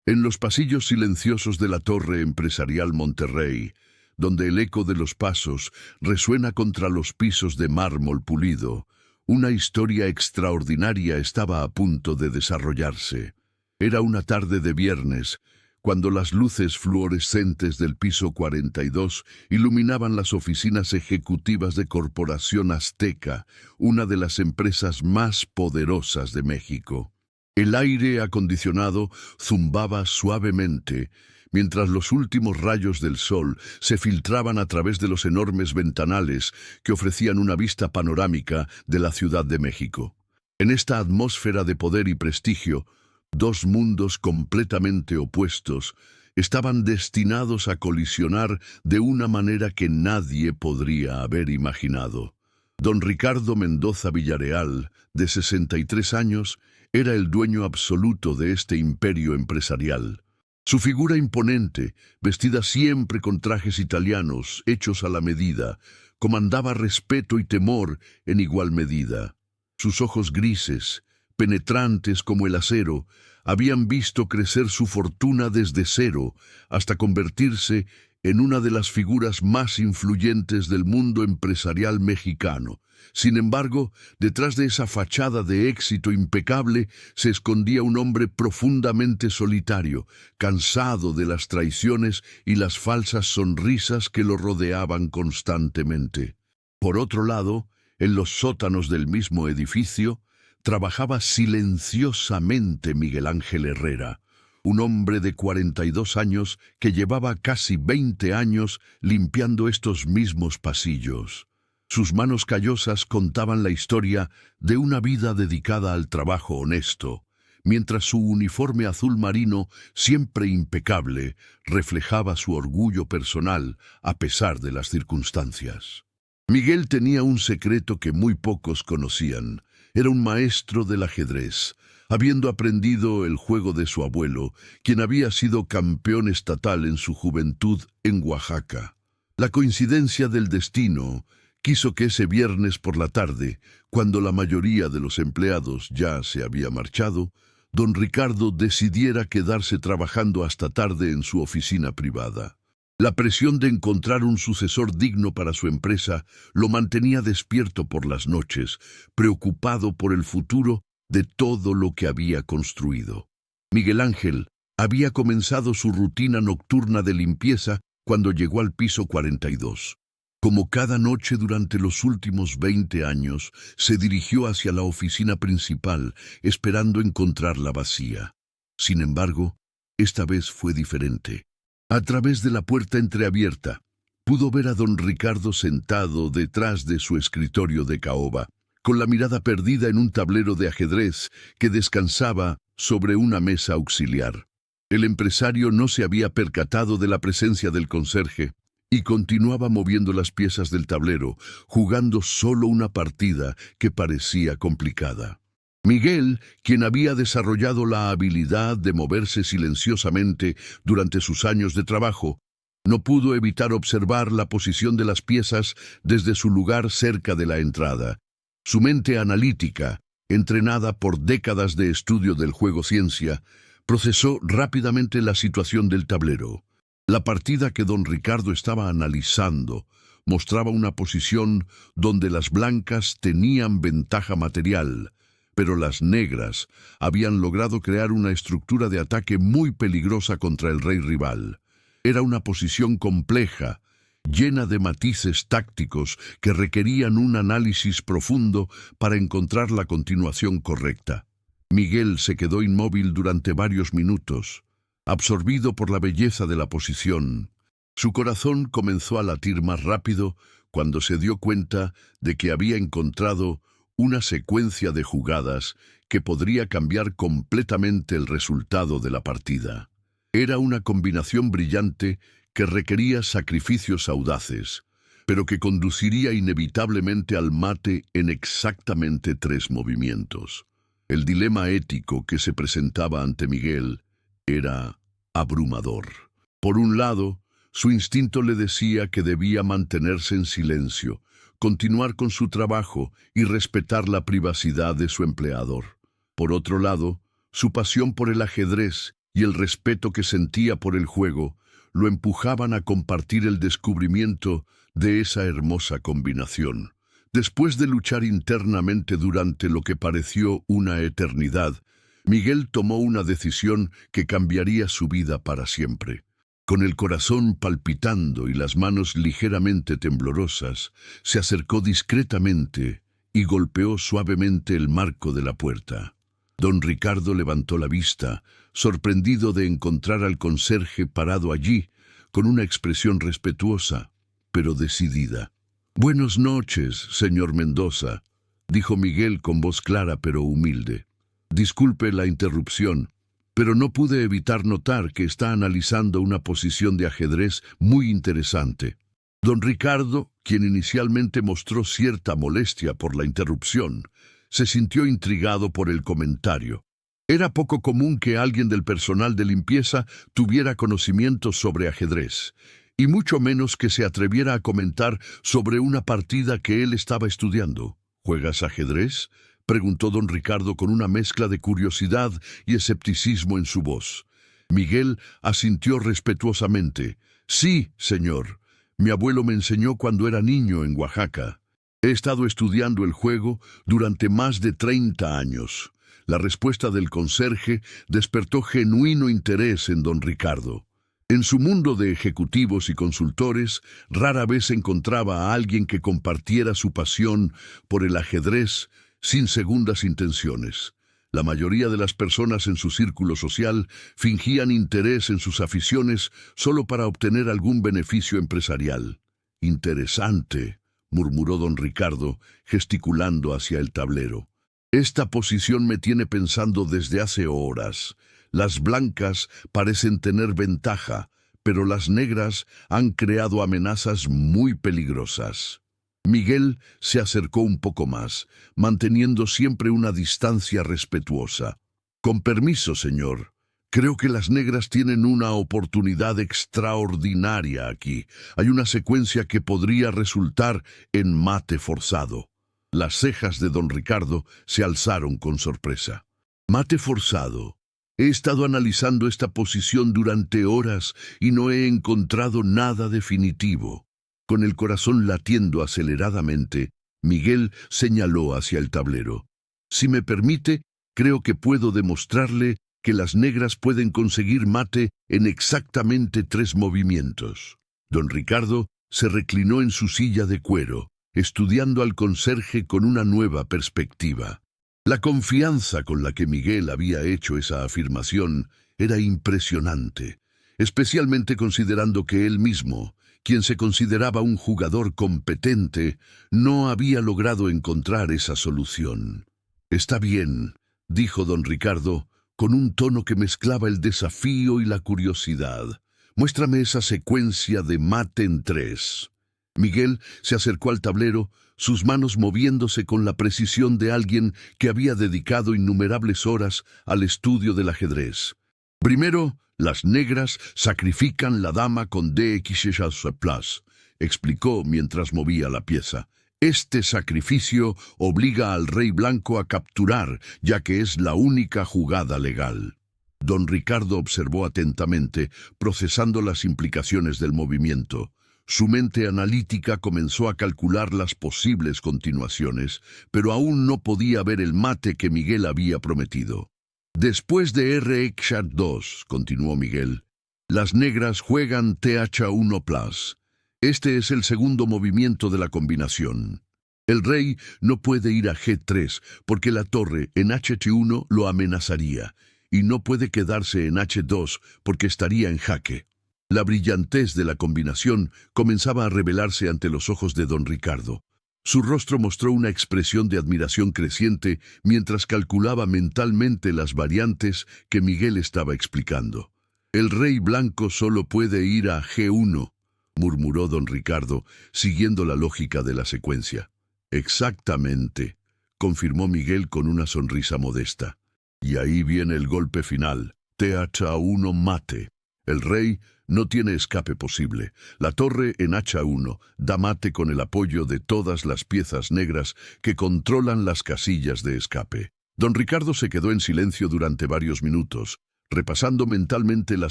En los pasillos silenciosos de la Torre Empresarial Monterrey, donde el eco de los pasos resuena contra los pisos de mármol pulido, una historia extraordinaria estaba a punto de desarrollarse. Era una tarde de viernes, cuando las luces fluorescentes del piso 42 iluminaban las oficinas ejecutivas de Corporación Azteca, una de las empresas más poderosas de México. El aire acondicionado zumbaba suavemente, mientras los últimos rayos del sol se filtraban a través de los enormes ventanales que ofrecían una vista panorámica de la Ciudad de México. En esta atmósfera de poder y prestigio, dos mundos completamente opuestos estaban destinados a colisionar de una manera que nadie podría haber imaginado. Don Ricardo Mendoza Villarreal, de 63 años, era el dueño absoluto de este imperio empresarial. Su figura imponente, vestida siempre con trajes italianos hechos a la medida, comandaba respeto y temor en igual medida. Sus ojos grises, penetrantes como el acero, habían visto crecer su fortuna desde cero hasta convertirse en una de las figuras más influyentes del mundo empresarial mexicano. Sin embargo, detrás de esa fachada de éxito impecable se escondía un hombre profundamente solitario, cansado de las traiciones y las falsas sonrisas que lo rodeaban constantemente. Por otro lado, en los sótanos del mismo edificio, trabajaba silenciosamente Miguel Ángel Herrera, un hombre de 42 años que llevaba casi 20 años limpiando estos mismos pasillos. Sus manos callosas contaban la historia de una vida dedicada al trabajo honesto, mientras su uniforme azul marino, siempre impecable, reflejaba su orgullo personal a pesar de las circunstancias. Miguel tenía un secreto que muy pocos conocían. Era un maestro del ajedrez, habiendo aprendido el juego de su abuelo, quien había sido campeón estatal en su juventud en Oaxaca. La coincidencia del destino quiso que ese viernes por la tarde, cuando la mayoría de los empleados ya se había marchado, don Ricardo decidiera quedarse trabajando hasta tarde en su oficina privada. La presión de encontrar un sucesor digno para su empresa lo mantenía despierto por las noches, preocupado por el futuro de todo lo que había construido. Miguel Ángel había comenzado su rutina nocturna de limpieza cuando llegó al piso 42. Como cada noche durante los últimos 20 años, se dirigió hacia la oficina principal, esperando encontrarla vacía. Sin embargo, esta vez fue diferente. A través de la puerta entreabierta, pudo ver a don Ricardo sentado detrás de su escritorio de caoba, con la mirada perdida en un tablero de ajedrez que descansaba sobre una mesa auxiliar. El empresario no se había percatado de la presencia del conserje y continuaba moviendo las piezas del tablero, jugando solo una partida que parecía complicada. Miguel, quien había desarrollado la habilidad de moverse silenciosamente durante sus años de trabajo, no pudo evitar observar la posición de las piezas desde su lugar cerca de la entrada. Su mente analítica, entrenada por décadas de estudio del juego ciencia, procesó rápidamente la situación del tablero. La partida que don Ricardo estaba analizando mostraba una posición donde las blancas tenían ventaja material, pero las negras habían logrado crear una estructura de ataque muy peligrosa contra el rey rival. Era una posición compleja, llena de matices tácticos que requerían un análisis profundo para encontrar la continuación correcta. Miguel se quedó inmóvil durante varios minutos, absorbido por la belleza de la posición. Su corazón comenzó a latir más rápido cuando se dio cuenta de que había encontrado una secuencia de jugadas que podría cambiar completamente el resultado de la partida. Era una combinación brillante que requería sacrificios audaces, pero que conduciría inevitablemente al mate en exactamente 3 movimientos. El dilema ético que se presentaba ante Miguel era abrumador. Por un lado, su instinto le decía que debía mantenerse en silencio, continuar con su trabajo y respetar la privacidad de su empleador. Por otro lado, su pasión por el ajedrez y el respeto que sentía por el juego lo empujaban a compartir el descubrimiento de esa hermosa combinación. Después de luchar internamente durante lo que pareció una eternidad, Miguel tomó una decisión que cambiaría su vida para siempre. Con el corazón palpitando y las manos ligeramente temblorosas, se acercó discretamente y golpeó suavemente el marco de la puerta. Don Ricardo levantó la vista, sorprendido de encontrar al conserje parado allí, con una expresión respetuosa, pero decidida. «Buenas noches, señor Mendoza», dijo Miguel con voz clara pero humilde. «Disculpe la interrupción, pero no pude evitar notar que está analizando una posición de ajedrez muy interesante». Don Ricardo, quien inicialmente mostró cierta molestia por la interrupción, se sintió intrigado por el comentario. Era poco común que alguien del personal de limpieza tuviera conocimientos sobre ajedrez, y mucho menos que se atreviera a comentar sobre una partida que él estaba estudiando. «¿Juegas ajedrez?», preguntó don Ricardo con una mezcla de curiosidad y escepticismo en su voz. Miguel asintió respetuosamente. «Sí, señor. Mi abuelo me enseñó cuando era niño en Oaxaca. He estado estudiando el juego durante más de 30 años». La respuesta del conserje despertó genuino interés en don Ricardo. En su mundo de ejecutivos y consultores, rara vez encontraba a alguien que compartiera su pasión por el ajedrez sin segundas intenciones. La mayoría de las personas en su círculo social fingían interés en sus aficiones solo para obtener algún beneficio empresarial. «Interesante», murmuró don Ricardo, gesticulando hacia el tablero. «Esta posición me tiene pensando desde hace horas. Las blancas parecen tener ventaja, pero las negras han creado amenazas muy peligrosas». Miguel se acercó un poco más, manteniendo siempre una distancia respetuosa. «Con permiso, señor. Creo que las negras tienen una oportunidad extraordinaria aquí. Hay una secuencia que podría resultar en mate forzado». Las cejas de don Ricardo se alzaron con sorpresa. «Mate forzado. He estado analizando esta posición durante horas y no he encontrado nada definitivo». Con el corazón latiendo aceleradamente, Miguel señaló hacia el tablero. «Si me permite, creo que puedo demostrarle que las negras pueden conseguir mate en exactamente 3 movimientos». Don Ricardo se reclinó en su silla de cuero, estudiando al conserje con una nueva perspectiva. La confianza con la que Miguel había hecho esa afirmación era impresionante, especialmente considerando que él mismo, quien se consideraba un jugador competente, no había logrado encontrar esa solución. «Está bien», dijo don Ricardo, con un tono que mezclaba el desafío y la curiosidad. «Muéstrame esa secuencia de mate en 3». Miguel se acercó al tablero, sus manos moviéndose con la precisión de alguien que había dedicado innumerables horas al estudio del ajedrez. «Primero, las negras sacrifican la dama con DX a su plus», explicó mientras movía la pieza. «Este sacrificio obliga al rey blanco a capturar, ya que es la única jugada legal». Don Ricardo observó atentamente, procesando las implicaciones del movimiento. Su mente analítica comenzó a calcular las posibles continuaciones, pero aún no podía ver el mate que Miguel había prometido. «Después de RX2», continuó Miguel, «las negras juegan TH1+. Este es el segundo movimiento de la combinación. El rey no puede ir a G3 porque la torre en HT1 lo amenazaría, y no puede quedarse en H2 porque estaría en jaque». La brillantez de la combinación comenzaba a revelarse ante los ojos de don Ricardo. Su rostro mostró una expresión de admiración creciente mientras calculaba mentalmente las variantes que Miguel estaba explicando. «El rey blanco solo puede ir a G1», murmuró don Ricardo, siguiendo la lógica de la secuencia. «Exactamente», confirmó Miguel con una sonrisa modesta. «Y ahí viene el golpe final, TH1 mate. El rey no tiene escape posible. La torre en H1 da mate con el apoyo de todas las piezas negras que controlan las casillas de escape». Don Ricardo se quedó en silencio durante varios minutos, repasando mentalmente la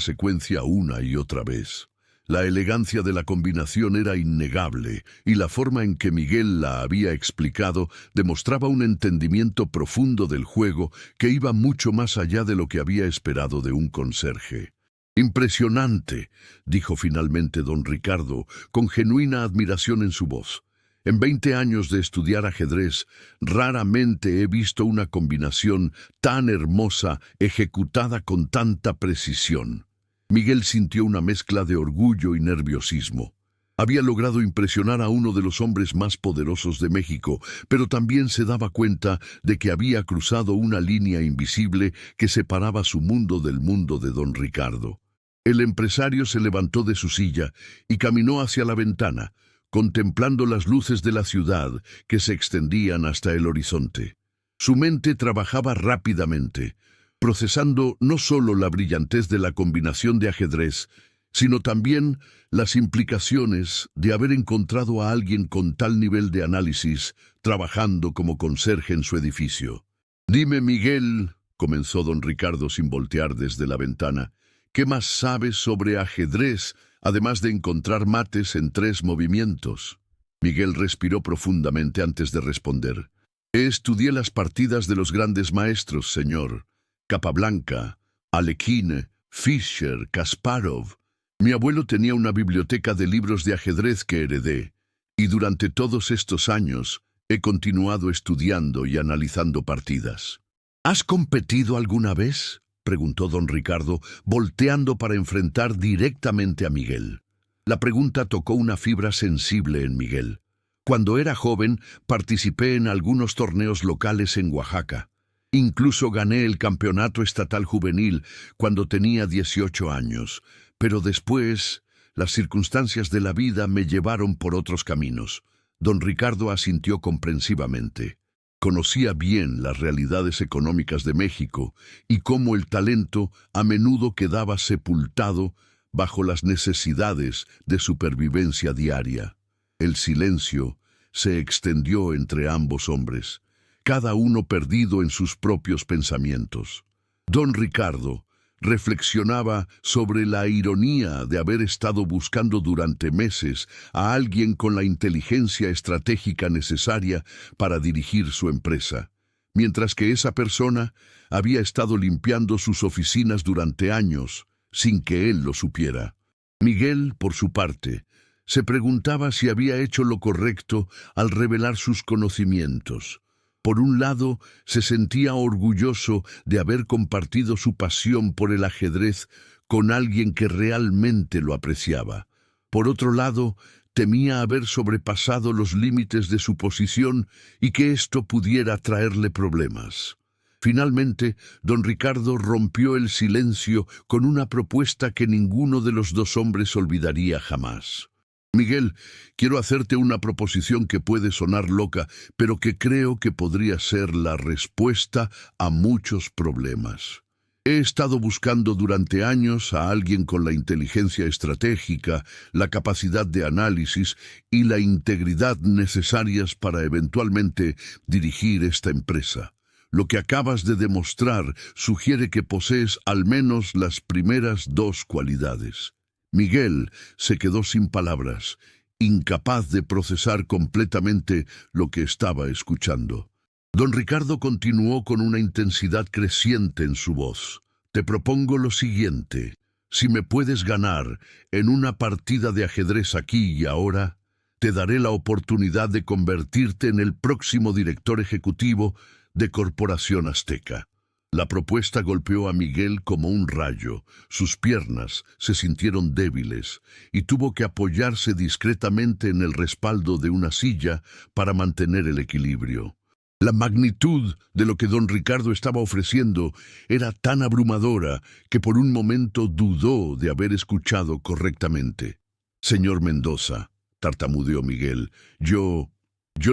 secuencia una y otra vez. La elegancia de la combinación era innegable, y la forma en que Miguel la había explicado demostraba un entendimiento profundo del juego que iba mucho más allá de lo que había esperado de un conserje. «Impresionante», dijo finalmente don Ricardo, con genuina admiración en su voz. «En 20 años de estudiar ajedrez, raramente he visto una combinación tan hermosa ejecutada con tanta precisión». Miguel sintió una mezcla de orgullo y nerviosismo. Había logrado impresionar a uno de los hombres más poderosos de México, pero también se daba cuenta de que había cruzado una línea invisible que separaba su mundo del mundo de don Ricardo. El empresario se levantó de su silla y caminó hacia la ventana, contemplando las luces de la ciudad que se extendían hasta el horizonte. Su mente trabajaba rápidamente, procesando no solo la brillantez de la combinación de ajedrez, sino también las implicaciones de haber encontrado a alguien con tal nivel de análisis trabajando como conserje en su edificio. «Dime, Miguel», comenzó don Ricardo sin voltear desde la ventana, «¿qué más sabes sobre ajedrez, además de encontrar mates en 3 movimientos?» Miguel respiró profundamente antes de responder. «Estudié las partidas de los grandes maestros, señor. Capablanca, Alekhine, Fischer, Kasparov. Mi abuelo tenía una biblioteca de libros de ajedrez que heredé, y durante todos estos años he continuado estudiando y analizando partidas». «¿Has competido alguna vez?», preguntó don Ricardo, volteando para enfrentar directamente a Miguel. La pregunta tocó una fibra sensible en Miguel. «Cuando era joven, participé en algunos torneos locales en Oaxaca. Incluso gané el campeonato estatal juvenil cuando tenía 18 años, pero después las circunstancias de la vida me llevaron por otros caminos». Don Ricardo asintió comprensivamente. Conocía bien las realidades económicas de México y cómo el talento a menudo quedaba sepultado bajo las necesidades de supervivencia diaria. El silencio se extendió entre ambos hombres, cada uno perdido en sus propios pensamientos. Don Ricardo reflexionaba sobre la ironía de haber estado buscando durante meses a alguien con la inteligencia estratégica necesaria para dirigir su empresa, mientras que esa persona había estado limpiando sus oficinas durante años sin que él lo supiera. Miguel, por su parte, se preguntaba si había hecho lo correcto al revelar sus conocimientos. Por un lado, se sentía orgulloso de haber compartido su pasión por el ajedrez con alguien que realmente lo apreciaba. Por otro lado, temía haber sobrepasado los límites de su posición y que esto pudiera traerle problemas. Finalmente, don Ricardo rompió el silencio con una propuesta que ninguno de los dos hombres olvidaría jamás. «Miguel, quiero hacerte una proposición que puede sonar loca, pero que creo que podría ser la respuesta a muchos problemas. He estado buscando durante años a alguien con la inteligencia estratégica, la capacidad de análisis y la integridad necesarias para eventualmente dirigir esta empresa. Lo que acabas de demostrar sugiere que posees al menos las primeras 2 cualidades». Miguel se quedó sin palabras, incapaz de procesar completamente lo que estaba escuchando. Don Ricardo continuó con una intensidad creciente en su voz. «Te propongo lo siguiente. Si me puedes ganar en una partida de ajedrez aquí y ahora, te daré la oportunidad de convertirte en el próximo director ejecutivo de Corporación Azteca». La propuesta golpeó a Miguel como un rayo. Sus piernas se sintieron débiles y tuvo que apoyarse discretamente en el respaldo de una silla para mantener el equilibrio. La magnitud de lo que don Ricardo estaba ofreciendo era tan abrumadora que por un momento dudó de haber escuchado correctamente. «Señor Mendoza», tartamudeó Miguel, yo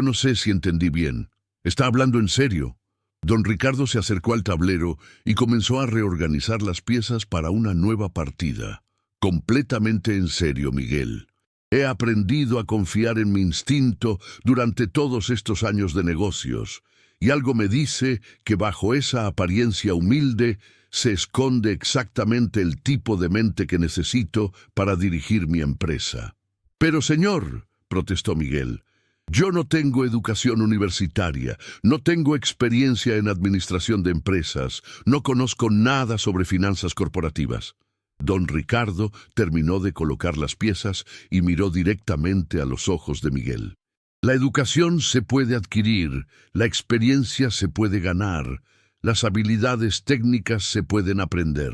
no sé si entendí bien. ¿Está hablando en serio?» Don Ricardo se acercó al tablero y comenzó a reorganizar las piezas para una nueva partida. «Completamente en serio, Miguel. He aprendido a confiar en mi instinto durante todos estos años de negocios, y algo me dice que bajo esa apariencia humilde se esconde exactamente el tipo de mente que necesito para dirigir mi empresa. Pero, señor, protestó Miguel, yo no tengo educación universitaria, no tengo experiencia en administración de empresas, no conozco nada sobre finanzas corporativas. Don Ricardo terminó de colocar las piezas y miró directamente a los ojos de Miguel. La educación se puede adquirir, la experiencia se puede ganar, las habilidades técnicas se pueden aprender,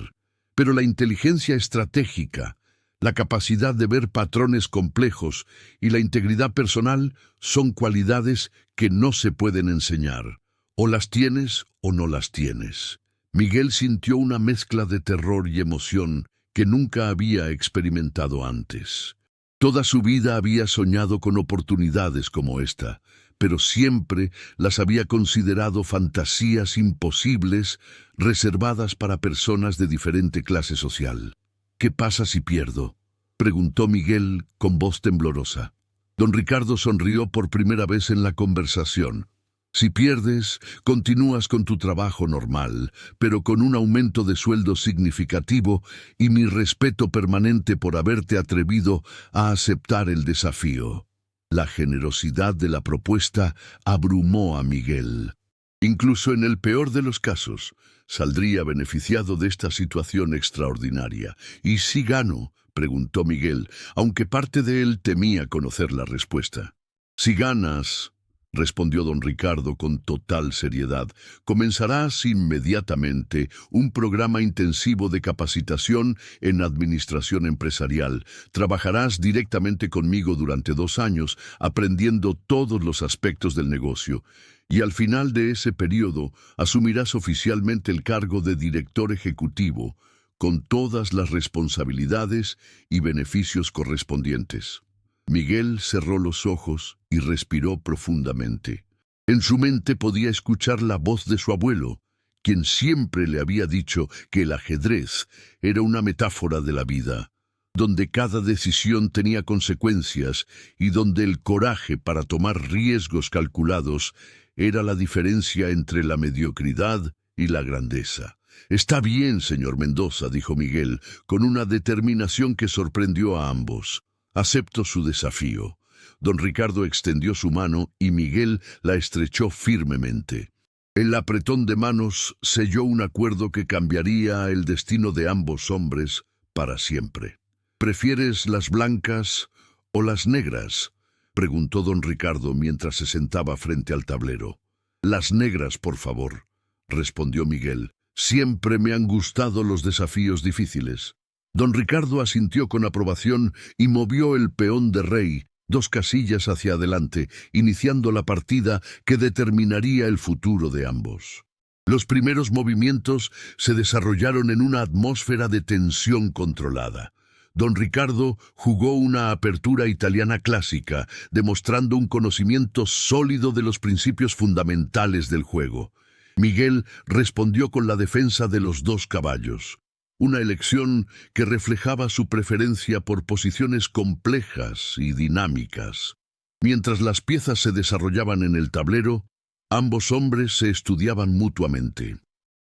pero la inteligencia estratégica, la capacidad de ver patrones complejos y la integridad personal son cualidades que no se pueden enseñar. O las tienes o no las tienes. Miguel sintió una mezcla de terror y emoción que nunca había experimentado antes. Toda su vida había soñado con oportunidades como esta, pero siempre las había considerado fantasías imposibles reservadas para personas de diferente clase social. ¿Qué pasa si pierdo?, preguntó Miguel con voz temblorosa. Don Ricardo sonrió por primera vez en la conversación. Si pierdes, continúas con tu trabajo normal, pero con un aumento de sueldo significativo y mi respeto permanente por haberte atrevido a aceptar el desafío. La generosidad de la propuesta abrumó a Miguel. Incluso en el peor de los casos, saldría beneficiado de esta situación extraordinaria. ¿Y si gano?, preguntó Miguel, aunque parte de él temía conocer la respuesta. Si ganas, respondió don Ricardo con total seriedad, comenzarás inmediatamente un programa intensivo de capacitación en administración empresarial. Trabajarás directamente conmigo durante 2 años, aprendiendo todos los aspectos del negocio. Y al final de ese periodo asumirás oficialmente el cargo de director ejecutivo, con todas las responsabilidades y beneficios correspondientes. Miguel cerró los ojos y respiró profundamente. En su mente podía escuchar la voz de su abuelo, quien siempre le había dicho que el ajedrez era una metáfora de la vida, donde cada decisión tenía consecuencias y donde el coraje para tomar riesgos calculados era la diferencia entre la mediocridad y la grandeza. «Está bien, señor Mendoza», dijo Miguel, con una determinación que sorprendió a ambos. «Acepto su desafío». Don Ricardo extendió su mano y Miguel la estrechó firmemente. El apretón de manos selló un acuerdo que cambiaría el destino de ambos hombres para siempre. «¿Prefieres las blancas o las negras?», preguntó don Ricardo mientras se sentaba frente al tablero. «Las negras, por favor», respondió Miguel. «Siempre me han gustado los desafíos difíciles». Don Ricardo asintió con aprobación y movió el peón de rey 2 casillas hacia adelante, iniciando la partida que determinaría el futuro de ambos. Los primeros movimientos se desarrollaron en una atmósfera de tensión controlada. Don Ricardo jugó una apertura italiana clásica, demostrando un conocimiento sólido de los principios fundamentales del juego. Miguel respondió con la defensa de los 2 caballos, una elección que reflejaba su preferencia por posiciones complejas y dinámicas. Mientras las piezas se desarrollaban en el tablero, ambos hombres se estudiaban mutuamente.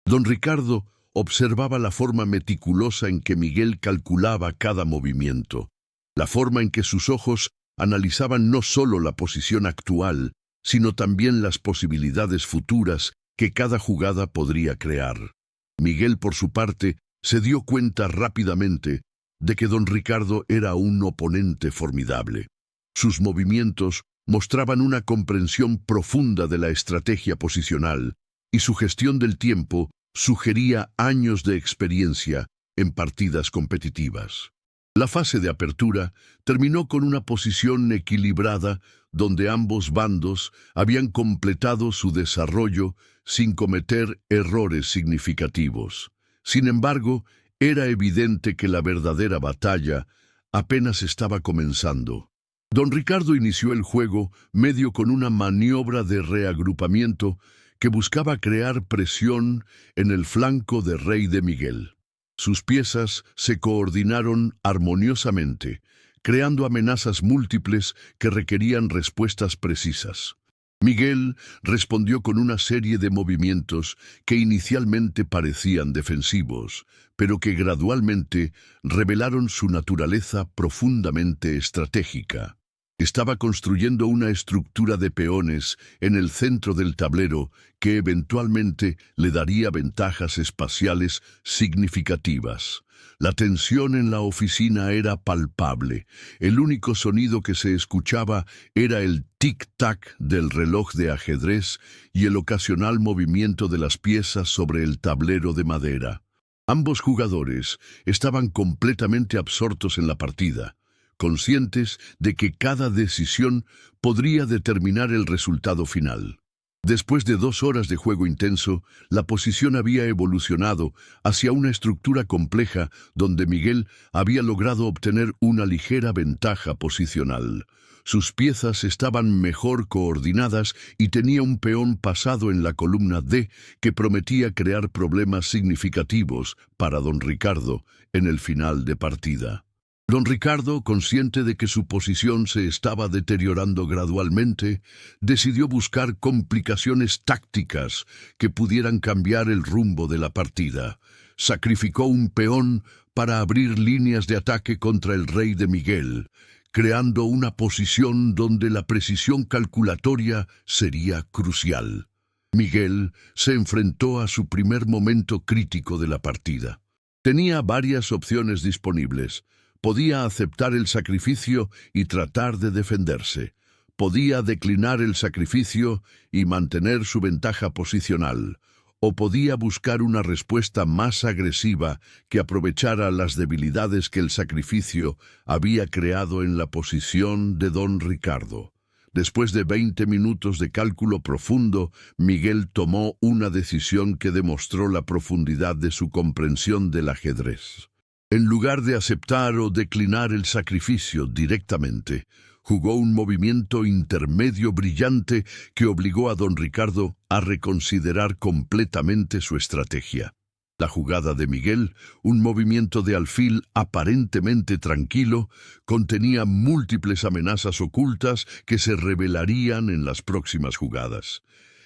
Don Ricardo observaba la forma meticulosa en que Miguel calculaba cada movimiento, la forma en que sus ojos analizaban no solo la posición actual, sino también las posibilidades futuras que cada jugada podría crear. Miguel, por su parte, se dio cuenta rápidamente de que don Ricardo era un oponente formidable. Sus movimientos mostraban una comprensión profunda de la estrategia posicional, y su gestión del tiempo sugería años de experiencia en partidas competitivas. La fase de apertura terminó con una posición equilibrada donde ambos bandos habían completado su desarrollo sin cometer errores significativos. Sin embargo, era evidente que la verdadera batalla apenas estaba comenzando. Don Ricardo inició el juego medio con una maniobra de reagrupamiento que buscaba crear presión en el flanco de rey de Miguel. Sus piezas se coordinaron armoniosamente, creando amenazas múltiples que requerían respuestas precisas. Miguel respondió con una serie de movimientos que inicialmente parecían defensivos, pero que gradualmente revelaron su naturaleza profundamente estratégica. Estaba construyendo una estructura de peones en el centro del tablero que eventualmente le daría ventajas espaciales significativas. La tensión en la oficina era palpable. El único sonido que se escuchaba era el tic-tac del reloj de ajedrez y el ocasional movimiento de las piezas sobre el tablero de madera. Ambos jugadores estaban completamente absortos en la partida, conscientes de que cada decisión podría determinar el resultado final. Después de 2 horas de juego intenso, la posición había evolucionado hacia una estructura compleja donde Miguel había logrado obtener una ligera ventaja posicional. Sus piezas estaban mejor coordinadas y tenía un peón pasado en la columna D que prometía crear problemas significativos para don Ricardo en el final de partida. Don Ricardo, consciente de que su posición se estaba deteriorando gradualmente, decidió buscar complicaciones tácticas que pudieran cambiar el rumbo de la partida. Sacrificó un peón para abrir líneas de ataque contra el rey de Miguel, creando una posición donde la precisión calculatoria sería crucial. Miguel se enfrentó a su primer momento crítico de la partida. Tenía varias opciones disponibles. Podía aceptar el sacrificio y tratar de defenderse. Podía declinar el sacrificio y mantener su ventaja posicional. O podía buscar una respuesta más agresiva que aprovechara las debilidades que el sacrificio había creado en la posición de don Ricardo. Después de 20 minutos de cálculo profundo, Miguel tomó una decisión que demostró la profundidad de su comprensión del ajedrez. En lugar de aceptar o declinar el sacrificio directamente, jugó un movimiento intermedio brillante que obligó a don Ricardo a reconsiderar completamente su estrategia. La jugada de Miguel, un movimiento de alfil aparentemente tranquilo, contenía múltiples amenazas ocultas que se revelarían en las próximas jugadas.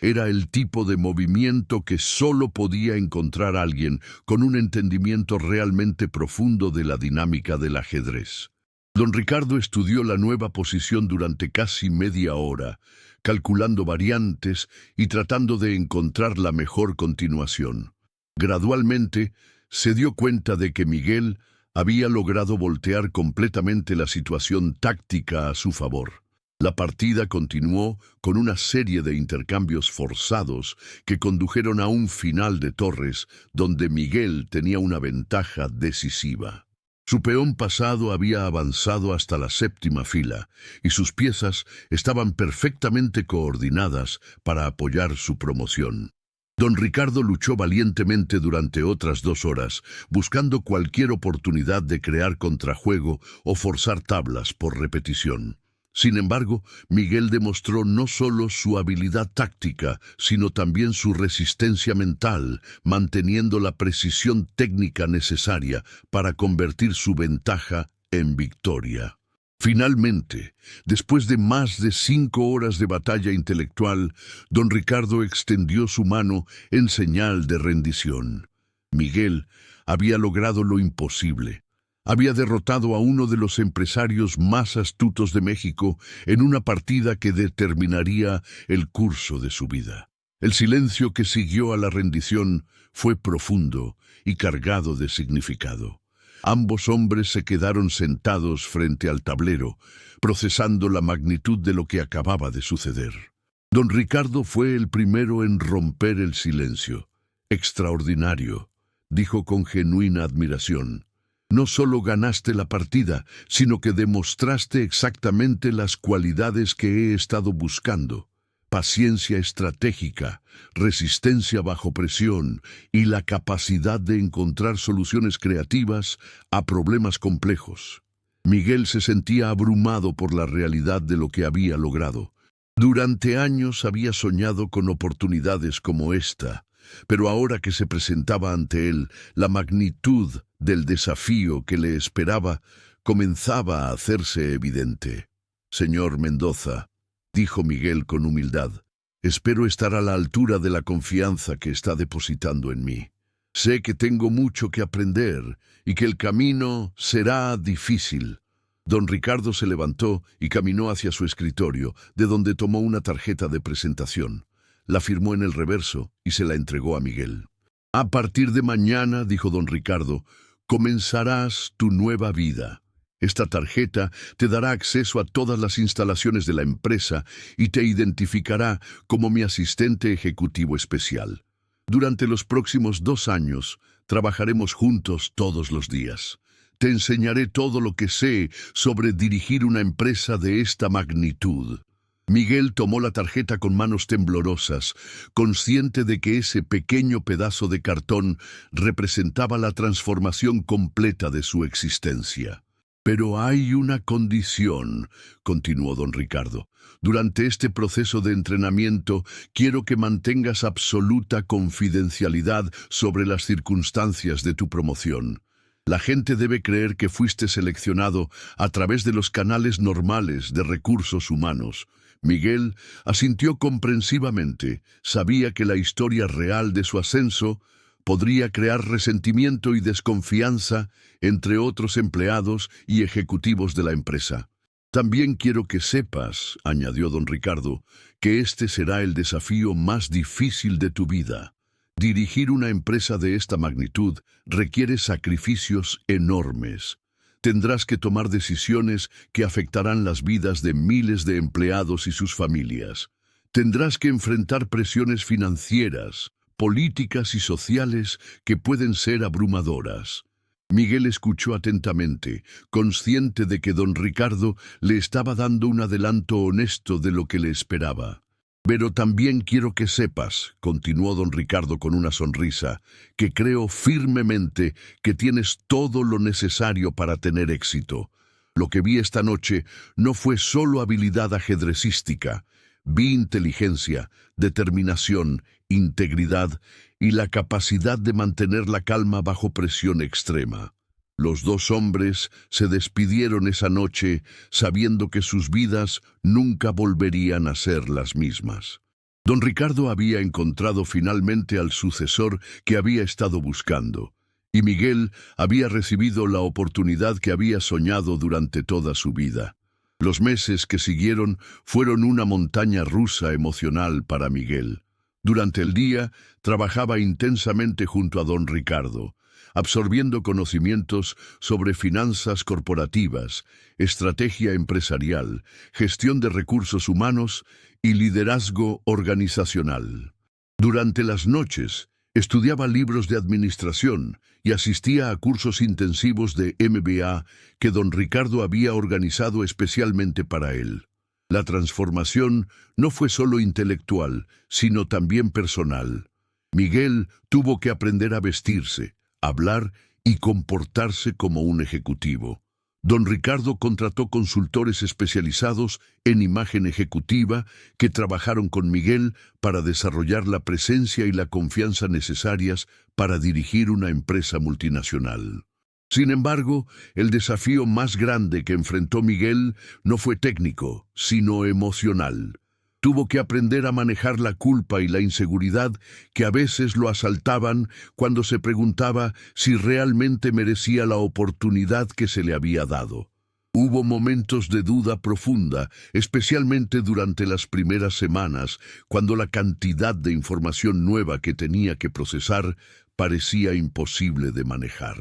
Era el tipo de movimiento que solo podía encontrar alguien con un entendimiento realmente profundo de la dinámica del ajedrez. Don Ricardo estudió la nueva posición durante casi media hora, calculando variantes y tratando de encontrar la mejor continuación. Gradualmente, se dio cuenta de que Miguel había logrado voltear completamente la situación táctica a su favor. La partida continuó con una serie de intercambios forzados que condujeron a un final de torres donde Miguel tenía una ventaja decisiva. Su peón pasado había avanzado hasta la 7ª fila y sus piezas estaban perfectamente coordinadas para apoyar su promoción. Don Ricardo luchó valientemente durante otras 2 horas, buscando cualquier oportunidad de crear contrajuego o forzar tablas por repetición. Sin embargo, Miguel demostró no solo su habilidad táctica, sino también su resistencia mental, manteniendo la precisión técnica necesaria para convertir su ventaja en victoria. Finalmente, después de más de 5 horas de batalla intelectual, don Ricardo extendió su mano en señal de rendición. Miguel había logrado lo imposible. Había derrotado a uno de los empresarios más astutos de México en una partida que determinaría el curso de su vida. El silencio que siguió a la rendición fue profundo y cargado de significado. Ambos hombres se quedaron sentados frente al tablero, procesando la magnitud de lo que acababa de suceder. Don Ricardo fue el primero en romper el silencio. «Extraordinario», dijo con genuina admiración. «No solo ganaste la partida, sino que demostraste exactamente las cualidades que he estado buscando. Paciencia estratégica, resistencia bajo presión y la capacidad de encontrar soluciones creativas a problemas complejos». Miguel se sentía abrumado por la realidad de lo que había logrado. Durante años había soñado con oportunidades como esta, pero ahora que se presentaba ante él, la magnitud del desafío que le esperaba comenzaba a hacerse evidente. «Señor Mendoza», dijo Miguel con humildad, Espero estar a la altura de la confianza que está depositando en mí. Sé que tengo mucho que aprender y que el camino será difícil. Don Ricardo se levantó y caminó hacia su escritorio, de donde tomó una tarjeta de presentación. La firmó en el reverso y se la entregó a Miguel. A partir de mañana, dijo don Ricardo, comenzarás tu nueva vida. Esta tarjeta te dará acceso a todas las instalaciones de la empresa y te identificará como mi asistente ejecutivo especial. Durante los próximos 2 años, trabajaremos juntos todos los días. Te enseñaré todo lo que sé sobre dirigir una empresa de esta magnitud. Miguel tomó la tarjeta con manos temblorosas, consciente de que ese pequeño pedazo de cartón representaba la transformación completa de su existencia. Pero hay una condición, continuó don Ricardo. Durante este proceso de entrenamiento, quiero que mantengas absoluta confidencialidad sobre las circunstancias de tu promoción. La gente debe creer que fuiste seleccionado a través de los canales normales de recursos humanos. Miguel asintió comprensivamente. Sabía que la historia real de su ascenso podría crear resentimiento y desconfianza entre otros empleados y ejecutivos de la empresa. También quiero que sepas, añadió don Ricardo, que este será el desafío más difícil de tu vida. Dirigir una empresa de esta magnitud requiere sacrificios enormes. Tendrás que tomar decisiones que afectarán las vidas de miles de empleados y sus familias. Tendrás que enfrentar presiones financieras, políticas y sociales que pueden ser abrumadoras. Miguel escuchó atentamente, consciente de que don Ricardo le estaba dando un adelanto honesto de lo que le esperaba. Pero también quiero que sepas, continuó don Ricardo con una sonrisa, que creo firmemente que tienes todo lo necesario para tener éxito. Lo que vi esta noche no fue solo habilidad ajedrecística. Vi inteligencia, determinación, integridad y la capacidad de mantener la calma bajo presión extrema. Los 2 hombres se despidieron esa noche sabiendo que sus vidas nunca volverían a ser las mismas. Don Ricardo había encontrado finalmente al sucesor que había estado buscando, y Miguel había recibido la oportunidad que había soñado durante toda su vida. Los meses que siguieron fueron una montaña rusa emocional para Miguel. Durante el día trabajaba intensamente junto a don Ricardo, absorbiendo conocimientos sobre finanzas corporativas, estrategia empresarial, gestión de recursos humanos y liderazgo organizacional. Durante las noches, estudiaba libros de administración y asistía a cursos intensivos de MBA que don Ricardo había organizado especialmente para él. La transformación no fue solo intelectual, sino también personal. Miguel tuvo que aprender a vestirse, hablar y comportarse como un ejecutivo. Don Ricardo contrató consultores especializados en imagen ejecutiva que trabajaron con Miguel para desarrollar la presencia y la confianza necesarias para dirigir una empresa multinacional. Sin embargo, el desafío más grande que enfrentó Miguel no fue técnico, sino emocional. Tuvo que aprender a manejar la culpa y la inseguridad que a veces lo asaltaban cuando se preguntaba si realmente merecía la oportunidad que se le había dado. Hubo momentos de duda profunda, especialmente durante las primeras semanas, cuando la cantidad de información nueva que tenía que procesar parecía imposible de manejar.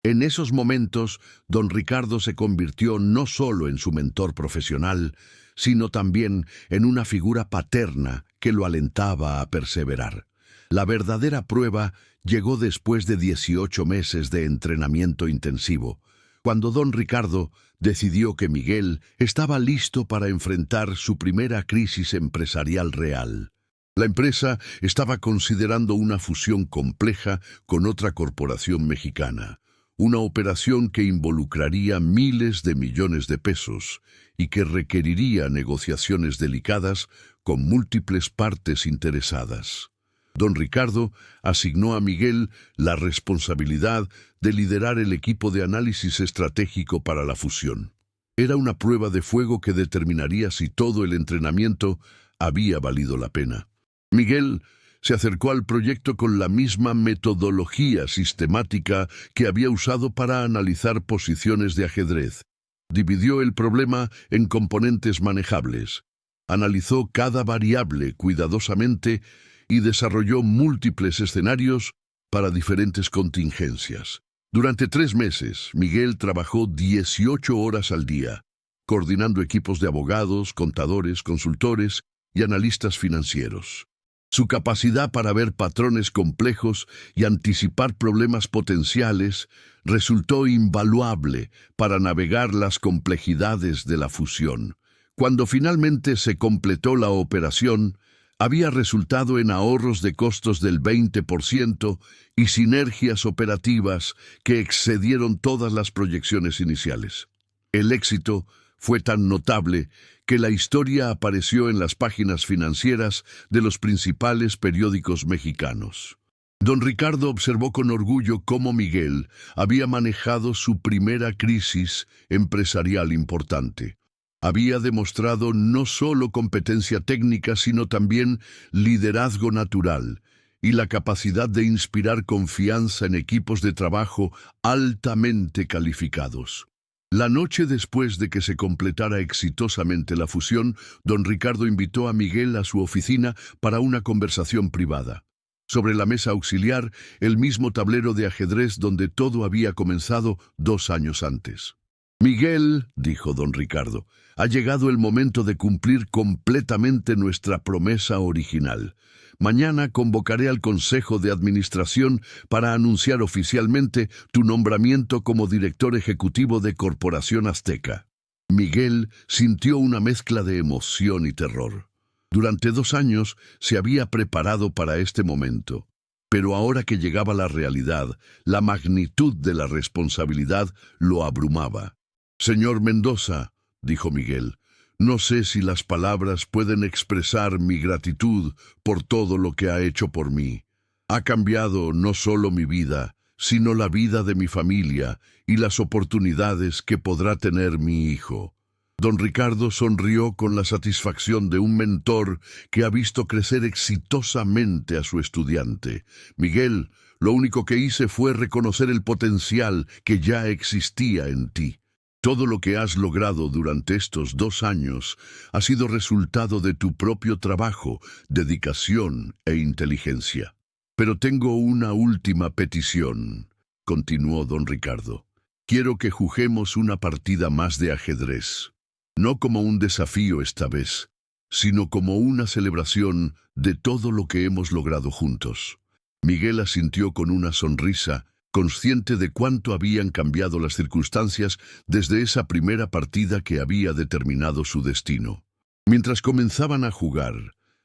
En esos momentos, don Ricardo se convirtió no solo en su mentor profesional, sino también en una figura paterna que lo alentaba a perseverar. La verdadera prueba llegó después de 18 meses de entrenamiento intensivo, cuando don Ricardo decidió que Miguel estaba listo para enfrentar su primera crisis empresarial real. La empresa estaba considerando una fusión compleja con otra corporación mexicana, una operación que involucraría miles de millones de pesos y que requeriría negociaciones delicadas con múltiples partes interesadas. Don Ricardo asignó a Miguel la responsabilidad de liderar el equipo de análisis estratégico para la fusión. Era una prueba de fuego que determinaría si todo el entrenamiento había valido la pena. Miguel se acercó al proyecto con la misma metodología sistemática que había usado para analizar posiciones de ajedrez. Dividió el problema en componentes manejables, analizó cada variable cuidadosamente y desarrolló múltiples escenarios para diferentes contingencias. Durante 3 meses, Miguel trabajó 18 horas al día, coordinando equipos de abogados, contadores, consultores y analistas financieros. Su capacidad para ver patrones complejos y anticipar problemas potenciales resultó invaluable para navegar las complejidades de la fusión. Cuando finalmente se completó la operación, había resultado en ahorros de costos del 20% y sinergias operativas que excedieron todas las proyecciones iniciales. El éxito fue tan notable que la historia apareció en las páginas financieras de los principales periódicos mexicanos. Don Ricardo observó con orgullo cómo Miguel había manejado su primera crisis empresarial importante. Había demostrado no solo competencia técnica, sino también liderazgo natural y la capacidad de inspirar confianza en equipos de trabajo altamente calificados. La noche después de que se completara exitosamente la fusión, don Ricardo invitó a Miguel a su oficina para una conversación privada. Sobre la mesa auxiliar, el mismo tablero de ajedrez donde todo había comenzado 2 años antes. «Miguel», dijo don Ricardo, «ha llegado el momento de cumplir completamente nuestra promesa original. Mañana convocaré al Consejo de Administración para anunciar oficialmente tu nombramiento como director ejecutivo de Corporación Azteca». Miguel sintió una mezcla de emoción y terror. Durante 2 años se había preparado para este momento, pero ahora que llegaba la realidad, la magnitud de la responsabilidad lo abrumaba. «Señor Mendoza», dijo Miguel, «no sé si las palabras pueden expresar mi gratitud por todo lo que ha hecho por mí. Ha cambiado no solo mi vida, sino la vida de mi familia y las oportunidades que podrá tener mi hijo». Don Ricardo sonrió con la satisfacción de un mentor que ha visto crecer exitosamente a su estudiante. «Miguel, lo único que hice fue reconocer el potencial que ya existía en ti. Todo lo que has logrado durante estos 2 años ha sido resultado de tu propio trabajo, dedicación e inteligencia. Pero tengo una última petición», continuó don Ricardo. «Quiero que juguemos una partida más de ajedrez. No como un desafío esta vez, sino como una celebración de todo lo que hemos logrado juntos». Miguel asintió con una sonrisa, consciente de cuánto habían cambiado las circunstancias desde esa primera partida que había determinado su destino. Mientras comenzaban a jugar,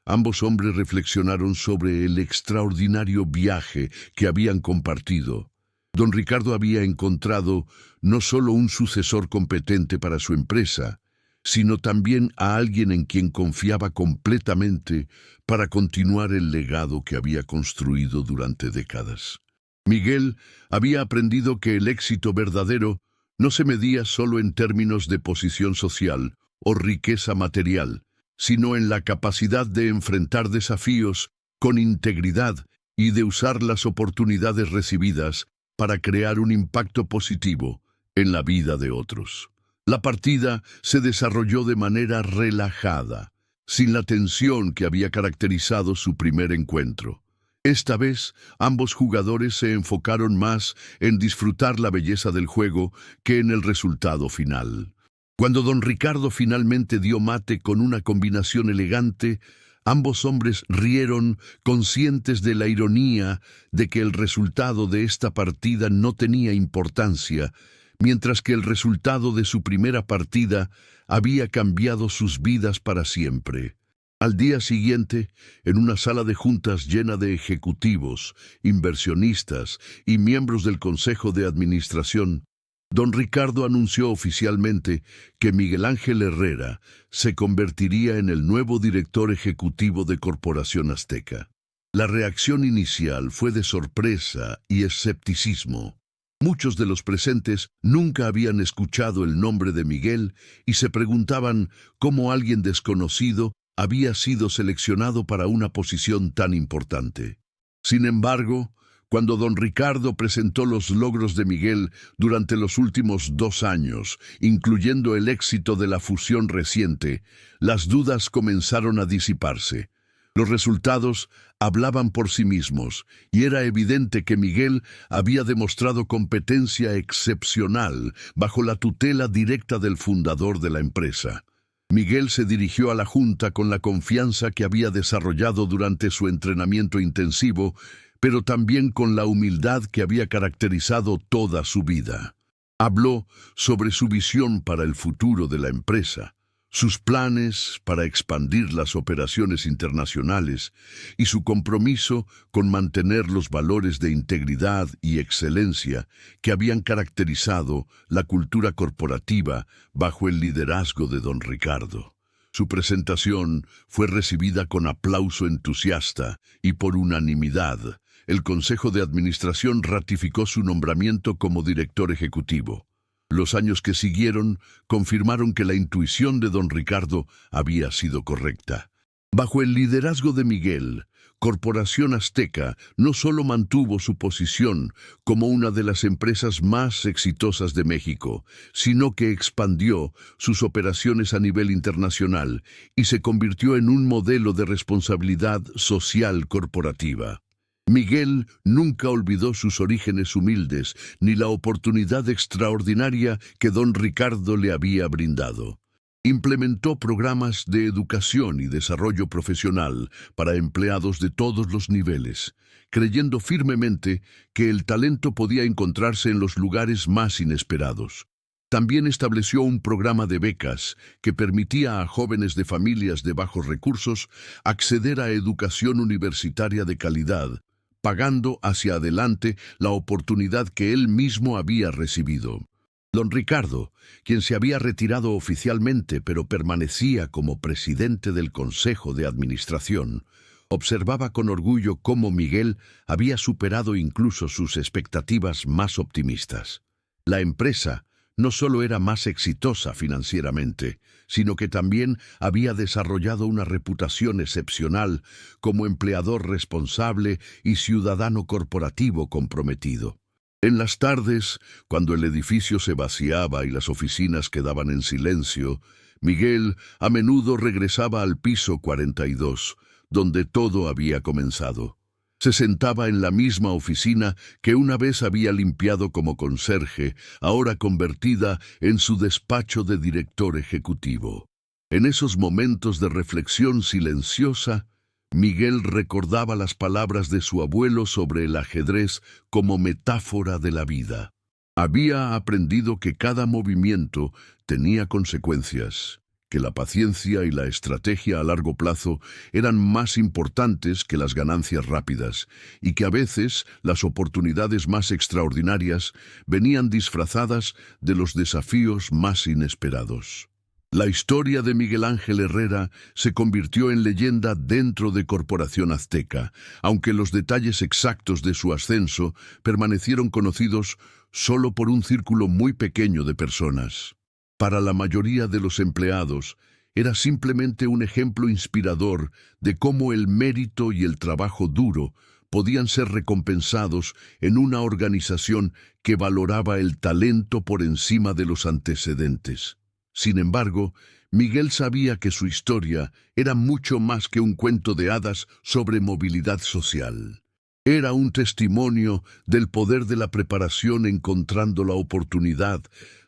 ambos hombres reflexionaron sobre el extraordinario viaje que habían compartido. Don Ricardo había encontrado no solo un sucesor competente para su empresa, sino también a alguien en quien confiaba completamente para continuar el legado que había construido durante décadas. Miguel había aprendido que el éxito verdadero no se medía solo en términos de posición social o riqueza material, sino en la capacidad de enfrentar desafíos con integridad y de usar las oportunidades recibidas para crear un impacto positivo en la vida de otros. La partida se desarrolló de manera relajada, sin la tensión que había caracterizado su primer encuentro. Esta vez, ambos jugadores se enfocaron más en disfrutar la belleza del juego que en el resultado final. Cuando don Ricardo finalmente dio mate con una combinación elegante, ambos hombres rieron, conscientes de la ironía de que el resultado de esta partida no tenía importancia, mientras que el resultado de su primera partida había cambiado sus vidas para siempre. Al día siguiente, en una sala de juntas llena de ejecutivos, inversionistas y miembros del Consejo de Administración, don Ricardo anunció oficialmente que Miguel Ángel Herrera se convertiría en el nuevo director ejecutivo de Corporación Azteca. La reacción inicial fue de sorpresa y escepticismo. Muchos de los presentes nunca habían escuchado el nombre de Miguel y se preguntaban cómo alguien desconocido había sido seleccionado para una posición tan importante. Sin embargo, cuando don Ricardo presentó los logros de Miguel durante los últimos 2 años, incluyendo el éxito de la fusión reciente, las dudas comenzaron a disiparse. Los resultados hablaban por sí mismos, y era evidente que Miguel había demostrado competencia excepcional bajo la tutela directa del fundador de la empresa. Miguel se dirigió a la junta con la confianza que había desarrollado durante su entrenamiento intensivo, pero también con la humildad que había caracterizado toda su vida. Habló sobre su visión para el futuro de la empresa, sus planes para expandir las operaciones internacionales y su compromiso con mantener los valores de integridad y excelencia que habían caracterizado la cultura corporativa bajo el liderazgo de don Ricardo. Su presentación fue recibida con aplauso entusiasta y por unanimidad. El Consejo de Administración ratificó su nombramiento como director ejecutivo. Los años que siguieron confirmaron que la intuición de don Ricardo había sido correcta. Bajo el liderazgo de Miguel, Corporación Azteca no solo mantuvo su posición como una de las empresas más exitosas de México, sino que expandió sus operaciones a nivel internacional y se convirtió en un modelo de responsabilidad social corporativa. Miguel nunca olvidó sus orígenes humildes ni la oportunidad extraordinaria que don Ricardo le había brindado. Implementó programas de educación y desarrollo profesional para empleados de todos los niveles, creyendo firmemente que el talento podía encontrarse en los lugares más inesperados. También estableció un programa de becas que permitía a jóvenes de familias de bajos recursos acceder a educación universitaria de calidad, pagando hacia adelante la oportunidad que él mismo había recibido. Don Ricardo, quien se había retirado oficialmente pero permanecía como presidente del Consejo de Administración, observaba con orgullo cómo Miguel había superado incluso sus expectativas más optimistas. La empresa no solo era más exitosa financieramente, sino que también había desarrollado una reputación excepcional como empleador responsable y ciudadano corporativo comprometido. En las tardes, cuando el edificio se vaciaba y las oficinas quedaban en silencio, Miguel a menudo regresaba al piso 42, donde todo había comenzado. Se sentaba en la misma oficina que una vez había limpiado como conserje, ahora convertida en su despacho de director ejecutivo. En esos momentos de reflexión silenciosa, Miguel recordaba las palabras de su abuelo sobre el ajedrez como metáfora de la vida. Había aprendido que cada movimiento tenía consecuencias, que la paciencia y la estrategia a largo plazo eran más importantes que las ganancias rápidas, y que a veces las oportunidades más extraordinarias venían disfrazadas de los desafíos más inesperados. La historia de Miguel Ángel Herrera se convirtió en leyenda dentro de Corporación Azteca, aunque los detalles exactos de su ascenso permanecieron conocidos solo por un círculo muy pequeño de personas. Para la mayoría de los empleados, era simplemente un ejemplo inspirador de cómo el mérito y el trabajo duro podían ser recompensados en una organización que valoraba el talento por encima de los antecedentes. Sin embargo, Miguel sabía que su historia era mucho más que un cuento de hadas sobre movilidad social. Era un testimonio del poder de la preparación encontrando la oportunidad,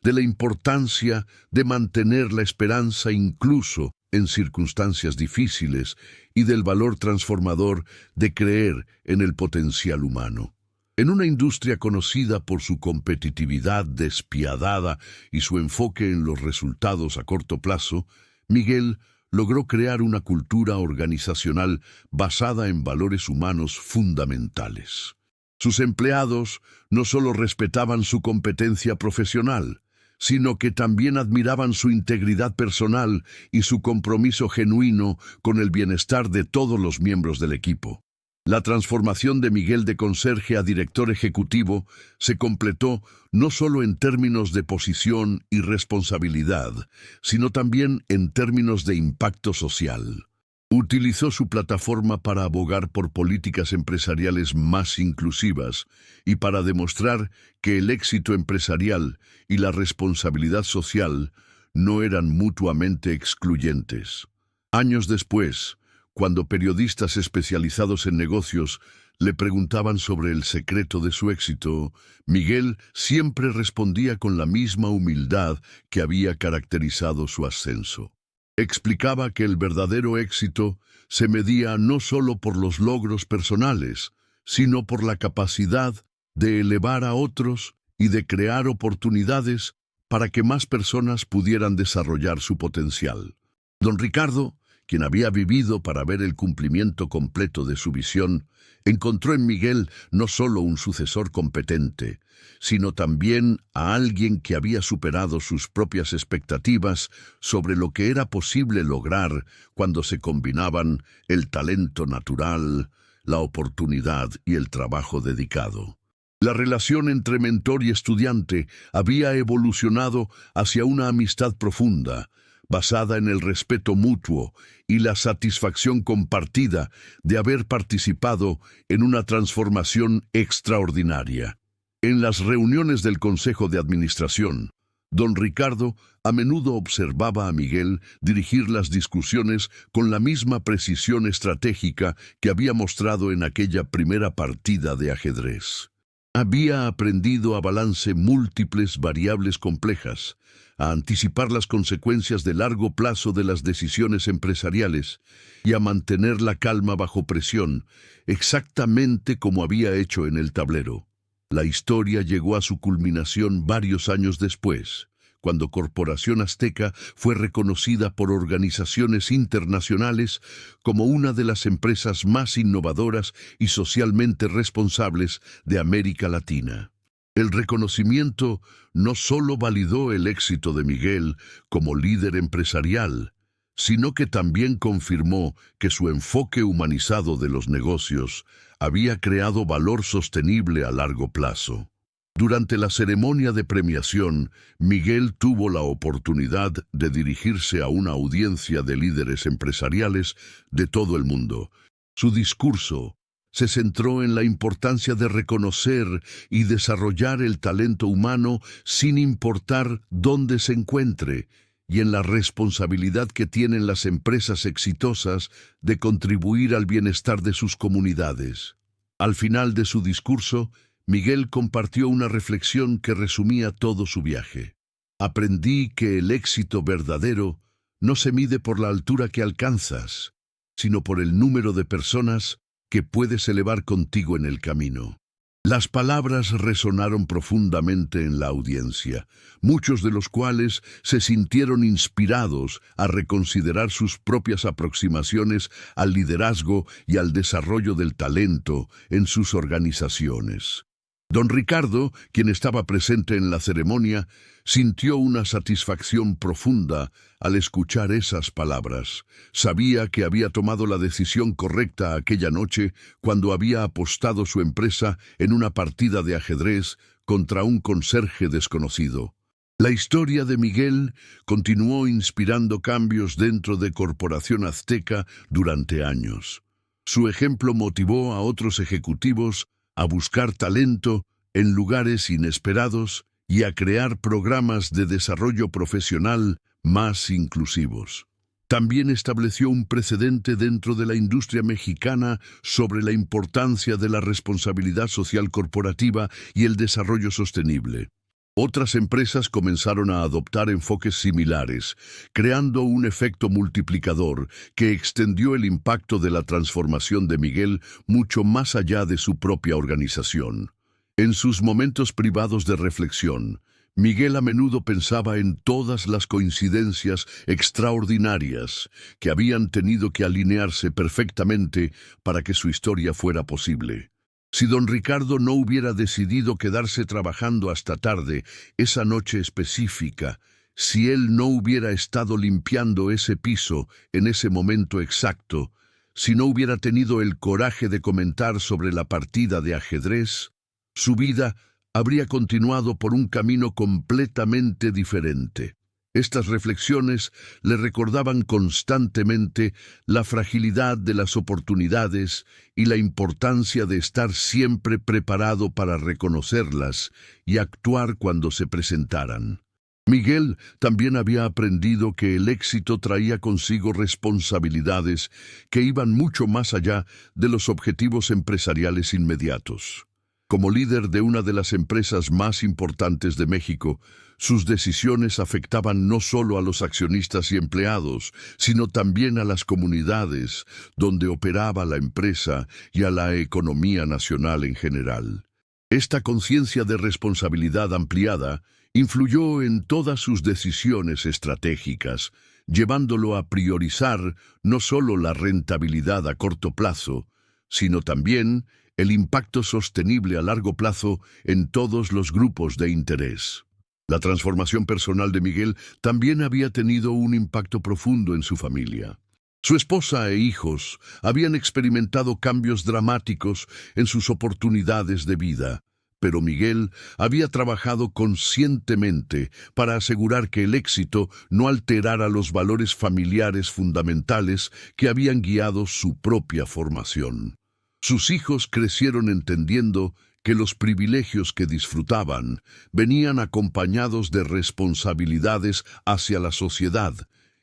de la importancia de mantener la esperanza incluso en circunstancias difíciles y del valor transformador de creer en el potencial humano. En una industria conocida por su competitividad despiadada y su enfoque en los resultados a corto plazo, Miguel logró crear una cultura organizacional basada en valores humanos fundamentales. Sus empleados no solo respetaban su competencia profesional, sino que también admiraban su integridad personal y su compromiso genuino con el bienestar de todos los miembros del equipo. La transformación de Miguel de conserje a director ejecutivo se completó no solo en términos de posición y responsabilidad, sino también en términos de impacto social. Utilizó su plataforma para abogar por políticas empresariales más inclusivas y para demostrar que el éxito empresarial y la responsabilidad social no eran mutuamente excluyentes. Años después, cuando periodistas especializados en negocios le preguntaban sobre el secreto de su éxito, Miguel siempre respondía con la misma humildad que había caracterizado su ascenso. Explicaba que el verdadero éxito se medía no solo por los logros personales, sino por la capacidad de elevar a otros y de crear oportunidades para que más personas pudieran desarrollar su potencial. Don Ricardo, quien había vivido para ver el cumplimiento completo de su visión, encontró en Miguel no solo un sucesor competente, sino también a alguien que había superado sus propias expectativas sobre lo que era posible lograr cuando se combinaban el talento natural, la oportunidad y el trabajo dedicado. La relación entre mentor y estudiante había evolucionado hacia una amistad profunda, basada en el respeto mutuo y la satisfacción compartida de haber participado en una transformación extraordinaria. En las reuniones del Consejo de Administración, don Ricardo a menudo observaba a Miguel dirigir las discusiones con la misma precisión estratégica que había mostrado en aquella primera partida de ajedrez. Había aprendido a balance múltiples variables complejas, a anticipar las consecuencias de largo plazo de las decisiones empresariales y a mantener la calma bajo presión, exactamente como había hecho en el tablero. La historia llegó a su culminación varios años después, cuando Corporación Azteca fue reconocida por organizaciones internacionales como una de las empresas más innovadoras y socialmente responsables de América Latina. El reconocimiento no solo validó el éxito de Miguel como líder empresarial, sino que también confirmó que su enfoque humanizado de los negocios había creado valor sostenible a largo plazo. Durante la ceremonia de premiación, Miguel tuvo la oportunidad de dirigirse a una audiencia de líderes empresariales de todo el mundo. Su discurso se centró en la importancia de reconocer y desarrollar el talento humano sin importar dónde se encuentre, y en la responsabilidad que tienen las empresas exitosas de contribuir al bienestar de sus comunidades. Al final de su discurso, Miguel compartió una reflexión que resumía todo su viaje. Aprendí que el éxito verdadero no se mide por la altura que alcanzas, sino por el número de personas que puedes elevar contigo en el camino. Las palabras resonaron profundamente en la audiencia, muchos de los cuales se sintieron inspirados a reconsiderar sus propias aproximaciones al liderazgo y al desarrollo del talento en sus organizaciones. Don Ricardo, quien estaba presente en la ceremonia, sintió una satisfacción profunda al escuchar esas palabras. Sabía que había tomado la decisión correcta aquella noche cuando había apostado su empresa en una partida de ajedrez contra un conserje desconocido. La historia de Miguel continuó inspirando cambios dentro de Corporación Azteca durante años. Su ejemplo motivó a otros ejecutivos a buscar talento en lugares inesperados y a crear programas de desarrollo profesional más inclusivos. También estableció un precedente dentro de la industria mexicana sobre la importancia de la responsabilidad social corporativa y el desarrollo sostenible. Otras empresas comenzaron a adoptar enfoques similares, creando un efecto multiplicador que extendió el impacto de la transformación de Miguel mucho más allá de su propia organización. En sus momentos privados de reflexión, Miguel a menudo pensaba en todas las coincidencias extraordinarias que habían tenido que alinearse perfectamente para que su historia fuera posible. Si don Ricardo no hubiera decidido quedarse trabajando hasta tarde esa noche específica, si él no hubiera estado limpiando ese piso en ese momento exacto, si no hubiera tenido el coraje de comentar sobre la partida de ajedrez, su vida habría continuado por un camino completamente diferente. Estas reflexiones le recordaban constantemente la fragilidad de las oportunidades y la importancia de estar siempre preparado para reconocerlas y actuar cuando se presentaran. Miguel también había aprendido que el éxito traía consigo responsabilidades que iban mucho más allá de los objetivos empresariales inmediatos. Como líder de una de las empresas más importantes de México, sus decisiones afectaban no solo a los accionistas y empleados, sino también a las comunidades donde operaba la empresa y a la economía nacional en general. Esta conciencia de responsabilidad ampliada influyó en todas sus decisiones estratégicas, llevándolo a priorizar no solo la rentabilidad a corto plazo, sino también el impacto sostenible a largo plazo en todos los grupos de interés. La transformación personal de Miguel también había tenido un impacto profundo en su familia. Su esposa e hijos habían experimentado cambios dramáticos en sus oportunidades de vida, pero Miguel había trabajado conscientemente para asegurar que el éxito no alterara los valores familiares fundamentales que habían guiado su propia formación. Sus hijos crecieron entendiendo que los privilegios que disfrutaban venían acompañados de responsabilidades hacia la sociedad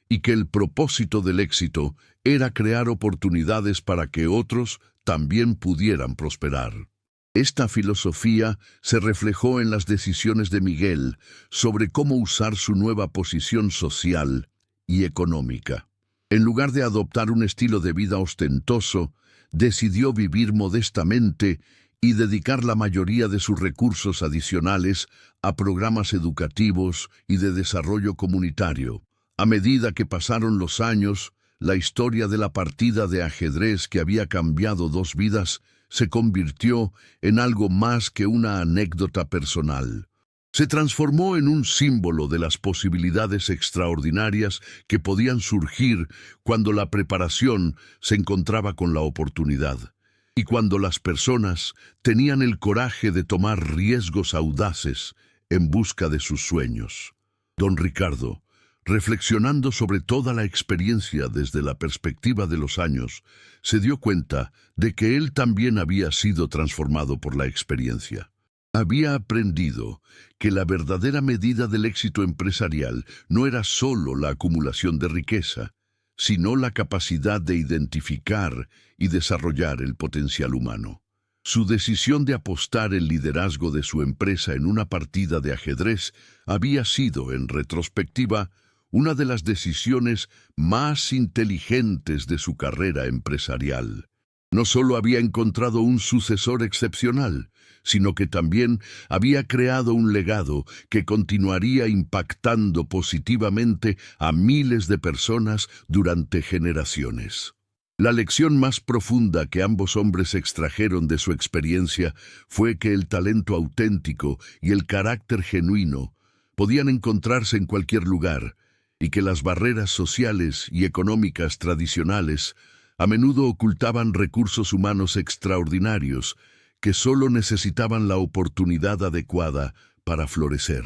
y que el propósito del éxito era crear oportunidades para que otros también pudieran prosperar. Esta filosofía se reflejó en las decisiones de Miguel sobre cómo usar su nueva posición social y económica. En lugar de adoptar un estilo de vida ostentoso, decidió vivir modestamente y dedicar la mayoría de sus recursos adicionales a programas educativos y de desarrollo comunitario. A medida que pasaron los años, la historia de la partida de ajedrez que había cambiado 2 vidas se convirtió en algo más que una anécdota personal. Se transformó en un símbolo de las posibilidades extraordinarias que podían surgir cuando la preparación se encontraba con la oportunidad, y cuando las personas tenían el coraje de tomar riesgos audaces en busca de sus sueños. Don Ricardo, reflexionando sobre toda la experiencia desde la perspectiva de los años, se dio cuenta de que él también había sido transformado por la experiencia. Había aprendido que la verdadera medida del éxito empresarial no era solo la acumulación de riqueza, sino la capacidad de identificar y desarrollar el potencial humano. Su decisión de apostar el liderazgo de su empresa en una partida de ajedrez había sido, en retrospectiva, una de las decisiones más inteligentes de su carrera empresarial. No solo había encontrado un sucesor excepcional, sino que también había creado un legado que continuaría impactando positivamente a miles de personas durante generaciones. La lección más profunda que ambos hombres extrajeron de su experiencia fue que el talento auténtico y el carácter genuino podían encontrarse en cualquier lugar, y que las barreras sociales y económicas tradicionales a menudo ocultaban recursos humanos extraordinarios que solo necesitaban la oportunidad adecuada para florecer.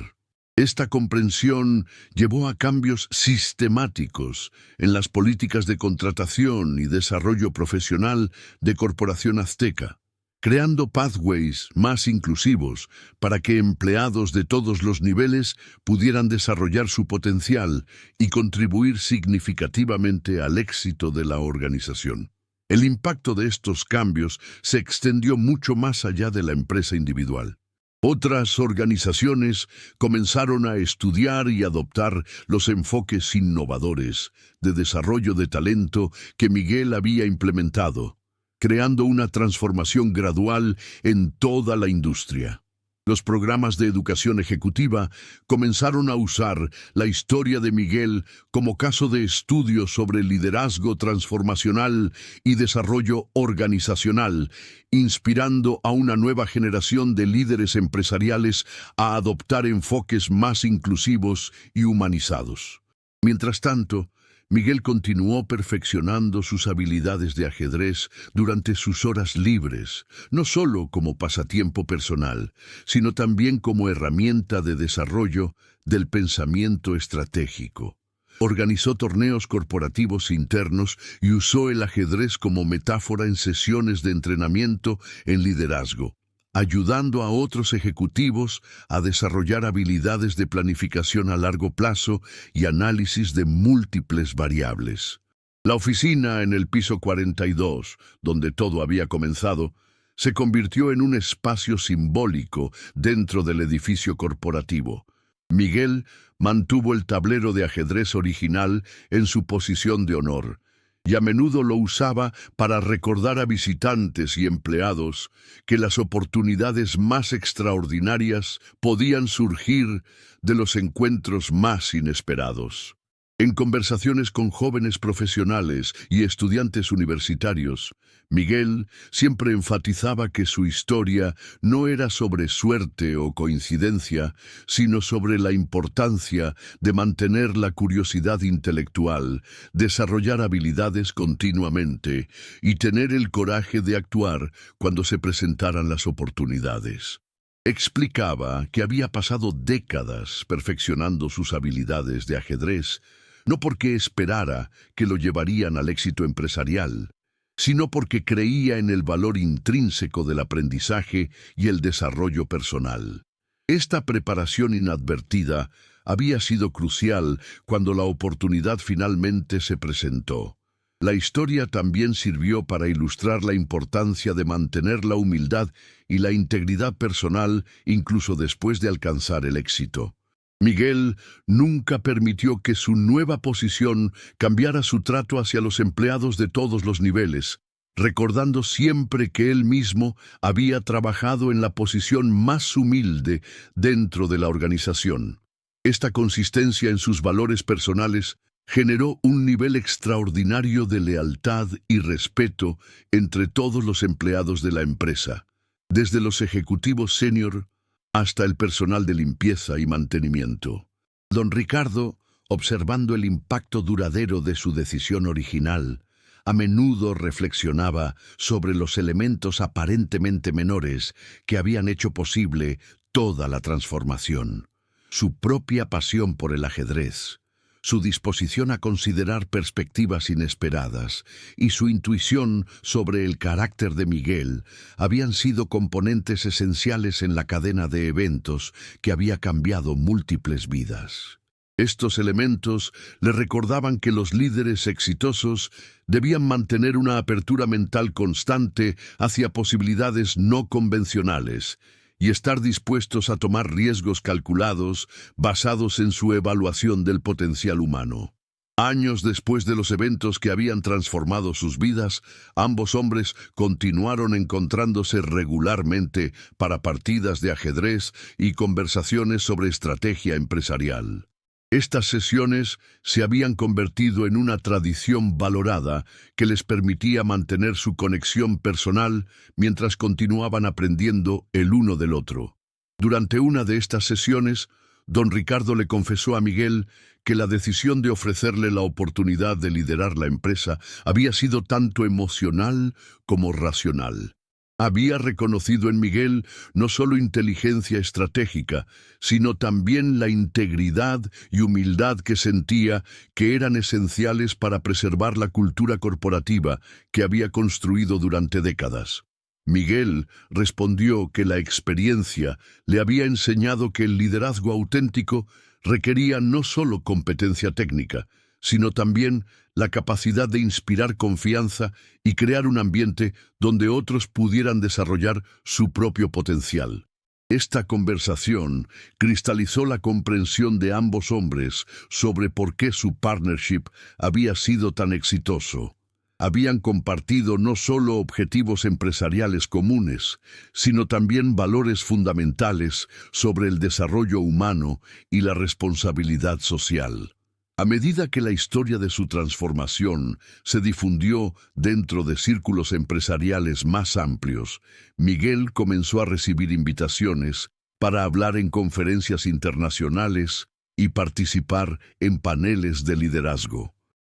Esta comprensión llevó a cambios sistemáticos en las políticas de contratación y desarrollo profesional de Corporación Azteca, creando pathways más inclusivos para que empleados de todos los niveles pudieran desarrollar su potencial y contribuir significativamente al éxito de la organización. El impacto de estos cambios se extendió mucho más allá de la empresa individual. Otras organizaciones comenzaron a estudiar y adoptar los enfoques innovadores de desarrollo de talento que Miguel había implementado, creando una transformación gradual en toda la industria. Los programas de educación ejecutiva comenzaron a usar la historia de Miguel como caso de estudio sobre liderazgo transformacional y desarrollo organizacional, inspirando a una nueva generación de líderes empresariales a adoptar enfoques más inclusivos y humanizados. Mientras tanto, Miguel continuó perfeccionando sus habilidades de ajedrez durante sus horas libres, no solo como pasatiempo personal, sino también como herramienta de desarrollo del pensamiento estratégico. Organizó torneos corporativos internos y usó el ajedrez como metáfora en sesiones de entrenamiento en liderazgo, ayudando a otros ejecutivos a desarrollar habilidades de planificación a largo plazo y análisis de múltiples variables. La oficina en el piso 42, donde todo había comenzado, se convirtió en un espacio simbólico dentro del edificio corporativo. Miguel mantuvo el tablero de ajedrez original en su posición de honor, y a menudo lo usaba para recordar a visitantes y empleados que las oportunidades más extraordinarias podían surgir de los encuentros más inesperados. En conversaciones con jóvenes profesionales y estudiantes universitarios, Miguel siempre enfatizaba que su historia no era sobre suerte o coincidencia, sino sobre la importancia de mantener la curiosidad intelectual, desarrollar habilidades continuamente y tener el coraje de actuar cuando se presentaran las oportunidades. Explicaba que había pasado décadas perfeccionando sus habilidades de ajedrez, no porque esperara que lo llevarían al éxito empresarial, sino porque creía en el valor intrínseco del aprendizaje y el desarrollo personal. Esta preparación inadvertida había sido crucial cuando la oportunidad finalmente se presentó. La historia también sirvió para ilustrar la importancia de mantener la humildad y la integridad personal incluso después de alcanzar el éxito. Miguel nunca permitió que su nueva posición cambiara su trato hacia los empleados de todos los niveles, recordando siempre que él mismo había trabajado en la posición más humilde dentro de la organización. Esta consistencia en sus valores personales generó un nivel extraordinario de lealtad y respeto entre todos los empleados de la empresa, desde los ejecutivos senior hasta el personal de limpieza y mantenimiento. Don Ricardo, observando el impacto duradero de su decisión original, a menudo reflexionaba sobre los elementos aparentemente menores que habían hecho posible toda la transformación. Su propia pasión por el ajedrez, su disposición a considerar perspectivas inesperadas y su intuición sobre el carácter de Miguel habían sido componentes esenciales en la cadena de eventos que había cambiado múltiples vidas. Estos elementos le recordaban que los líderes exitosos debían mantener una apertura mental constante hacia posibilidades no convencionales y estar dispuestos a tomar riesgos calculados basados en su evaluación del potencial humano. Años después de los eventos que habían transformado sus vidas, ambos hombres continuaron encontrándose regularmente para partidas de ajedrez y conversaciones sobre estrategia empresarial. Estas sesiones se habían convertido en una tradición valorada que les permitía mantener su conexión personal mientras continuaban aprendiendo el uno del otro. Durante una de estas sesiones, don Ricardo le confesó a Miguel que la decisión de ofrecerle la oportunidad de liderar la empresa había sido tanto emocional como racional. Había reconocido en Miguel no solo inteligencia estratégica, sino también la integridad y humildad que sentía que eran esenciales para preservar la cultura corporativa que había construido durante décadas. Miguel respondió que la experiencia le había enseñado que el liderazgo auténtico requería no solo competencia técnica, sino también la capacidad de inspirar confianza y crear un ambiente donde otros pudieran desarrollar su propio potencial. Esta conversación cristalizó la comprensión de ambos hombres sobre por qué su partnership había sido tan exitoso. Habían compartido no solo objetivos empresariales comunes, sino también valores fundamentales sobre el desarrollo humano y la responsabilidad social. A medida que la historia de su transformación se difundió dentro de círculos empresariales más amplios, Miguel comenzó a recibir invitaciones para hablar en conferencias internacionales y participar en paneles de liderazgo.